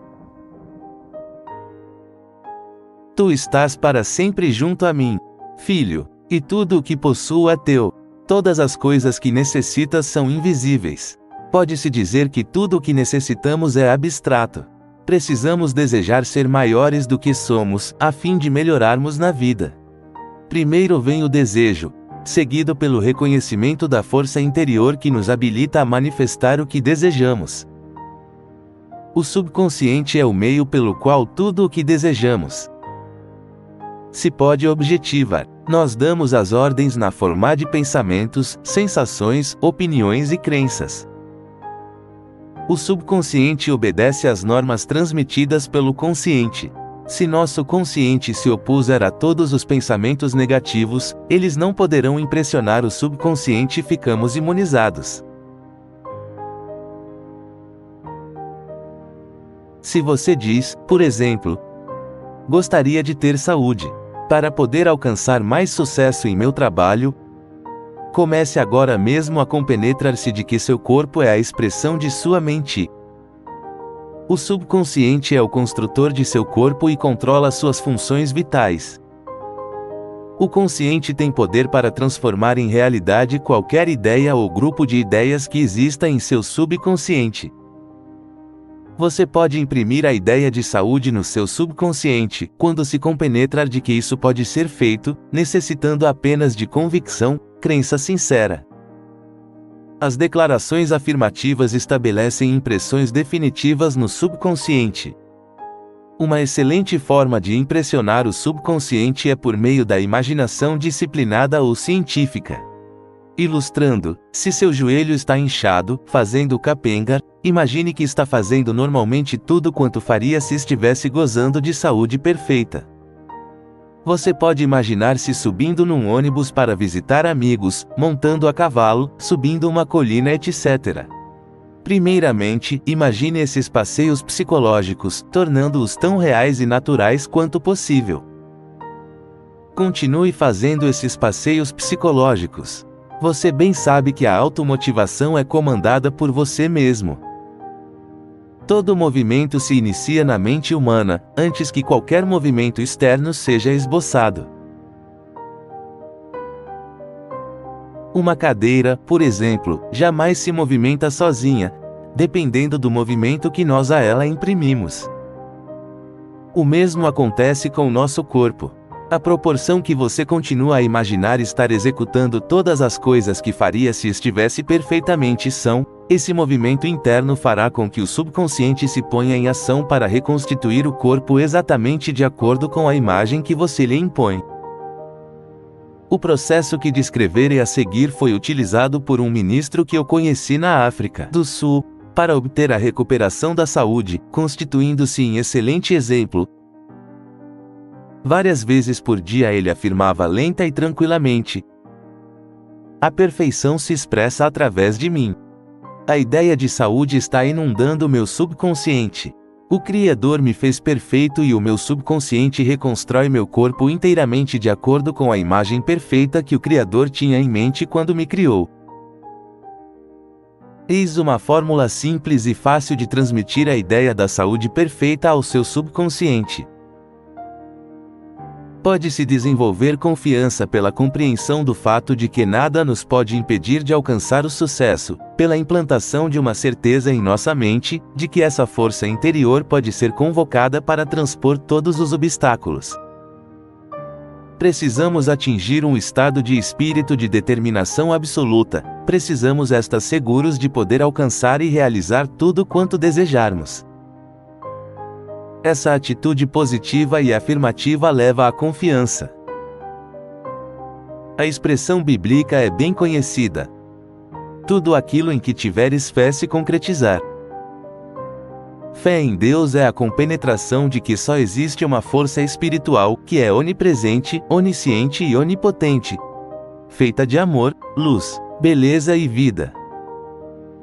Tu estás para sempre junto a mim, filho, e tudo o que possuo é teu. Todas as coisas que necessitas são invisíveis. Pode-se dizer que tudo o que necessitamos é abstrato. Precisamos desejar ser maiores do que somos, a fim de melhorarmos na vida. Primeiro vem o desejo, seguido pelo reconhecimento da força interior que nos habilita a manifestar o que desejamos. O subconsciente é o meio pelo qual tudo o que desejamos se pode objetivar. Nós damos as ordens na forma de pensamentos, sensações, opiniões e crenças. O subconsciente obedece às normas transmitidas pelo consciente. Se nosso consciente se opuser a todos os pensamentos negativos, eles não poderão impressionar o subconsciente e ficamos imunizados. Se você diz, por exemplo, gostaria de ter saúde para poder alcançar mais sucesso em meu trabalho, comece agora mesmo a compenetrar-se de que seu corpo é a expressão de sua mente. O subconsciente é o construtor de seu corpo e controla suas funções vitais. O consciente tem poder para transformar em realidade qualquer ideia ou grupo de ideias que exista em seu subconsciente. Você pode imprimir a ideia de saúde no seu subconsciente, quando se compenetrar de que isso pode ser feito, necessitando apenas de convicção, crença sincera. As declarações afirmativas estabelecem impressões definitivas no subconsciente. Uma excelente forma de impressionar o subconsciente é por meio da imaginação disciplinada ou científica. Ilustrando, se seu joelho está inchado, fazendo capenga, imagine que está fazendo normalmente tudo quanto faria se estivesse gozando de saúde perfeita. Você pode imaginar-se subindo num ônibus para visitar amigos, montando a cavalo, subindo uma colina, etc. Primeiramente, imagine esses passeios psicológicos, tornando-os tão reais e naturais quanto possível. Continue fazendo esses passeios psicológicos. Você bem sabe que a automotivação é comandada por você mesmo. Todo movimento se inicia na mente humana, antes que qualquer movimento externo seja esboçado. Uma cadeira, por exemplo, jamais se movimenta sozinha, dependendo do movimento que nós a ela imprimimos. O mesmo acontece com o nosso corpo. À proporção que você continua a imaginar estar executando todas as coisas que faria se estivesse perfeitamente são, esse movimento interno fará com que o subconsciente se ponha em ação para reconstituir o corpo exatamente de acordo com a imagem que você lhe impõe. O processo que descreverei a seguir foi utilizado por um ministro que eu conheci na África do Sul, para obter a recuperação da saúde, constituindo-se em excelente exemplo. Várias vezes por dia ele afirmava lenta e tranquilamente: a perfeição se expressa através de mim. A ideia de saúde está inundando meu subconsciente. O Criador me fez perfeito e o meu subconsciente reconstrói meu corpo inteiramente de acordo com a imagem perfeita que o Criador tinha em mente quando me criou. Eis uma fórmula simples e fácil de transmitir a ideia da saúde perfeita ao seu subconsciente. Pode-se desenvolver confiança pela compreensão do fato de que nada nos pode impedir de alcançar o sucesso, pela implantação de uma certeza em nossa mente, de que essa força interior pode ser convocada para transpor todos os obstáculos. Precisamos atingir um estado de espírito de determinação absoluta, precisamos estar seguros de poder alcançar e realizar tudo quanto desejarmos. Essa atitude positiva e afirmativa leva à confiança. A expressão bíblica é bem conhecida. Tudo aquilo em que tiveres fé se concretizar. Fé em Deus é a compenetração de que só existe uma força espiritual, que é onipresente, onisciente e onipotente, feita de amor, luz, beleza e vida.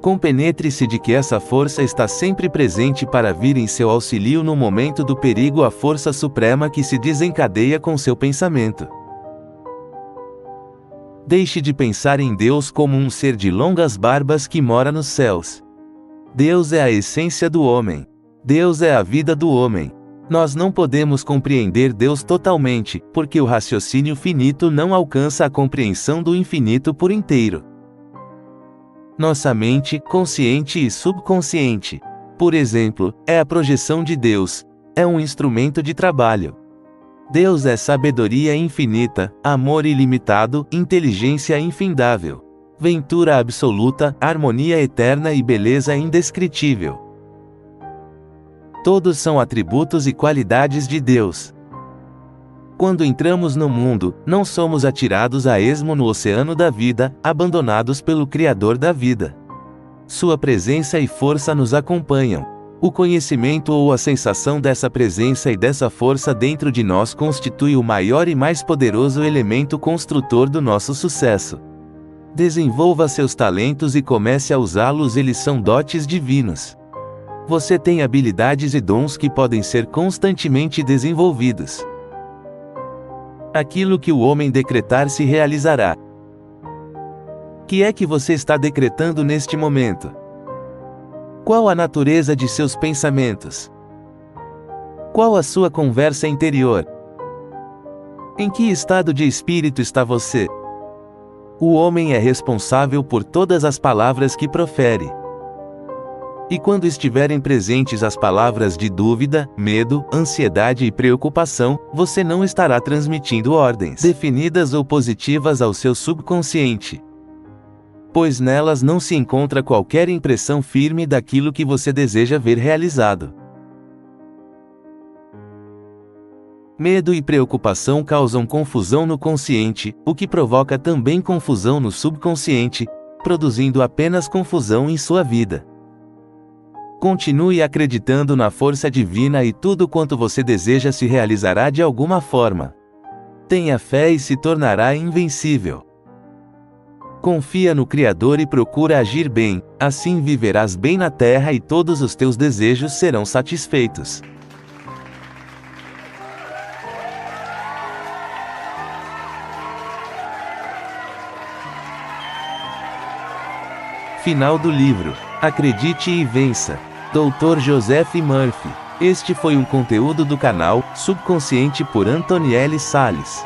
Compenetre-se de que essa força está sempre presente para vir em seu auxílio no momento do perigo, a força suprema que se desencadeia com seu pensamento. Deixe de pensar em Deus como um ser de longas barbas que mora nos céus. Deus é a essência do homem. Deus é a vida do homem. Nós não podemos compreender Deus totalmente, porque o raciocínio finito não alcança a compreensão do infinito por inteiro. Nossa mente, consciente e subconsciente, por exemplo, é a projeção de Deus, é um instrumento de trabalho. Deus é sabedoria infinita, amor ilimitado, inteligência infindável, ventura absoluta, harmonia eterna e beleza indescritível. Todos são atributos e qualidades de Deus. Quando entramos no mundo, não somos atirados a esmo no oceano da vida, abandonados pelo Criador da vida. Sua presença e força nos acompanham. O conhecimento ou a sensação dessa presença e dessa força dentro de nós constitui o maior e mais poderoso elemento construtor do nosso sucesso. Desenvolva seus talentos e comece a usá-los, eles são dotes divinos. Você tem habilidades e dons que podem ser constantemente desenvolvidos. Aquilo que o homem decretar se realizará. Que é que você está decretando neste momento? Qual a natureza de seus pensamentos? Qual a sua conversa interior? Em que estado de espírito está você? O homem é responsável por todas as palavras que profere. E quando estiverem presentes as palavras de dúvida, medo, ansiedade e preocupação, você não estará transmitindo ordens definidas ou positivas ao seu subconsciente, pois nelas não se encontra qualquer impressão firme daquilo que você deseja ver realizado. Medo e preocupação causam confusão no consciente, o que provoca também confusão no subconsciente, produzindo apenas confusão em sua vida. Continue acreditando na força divina e tudo quanto você deseja se realizará de alguma forma. Tenha fé e se tornará invencível. Confia no Criador e procura agir bem, assim viverás bem na terra e todos os teus desejos serão satisfeitos. Final do livro. Acredite e vença. Dr. Joseph Murphy. Este foi um conteúdo do canal Subconsciente por Antonielle Salles.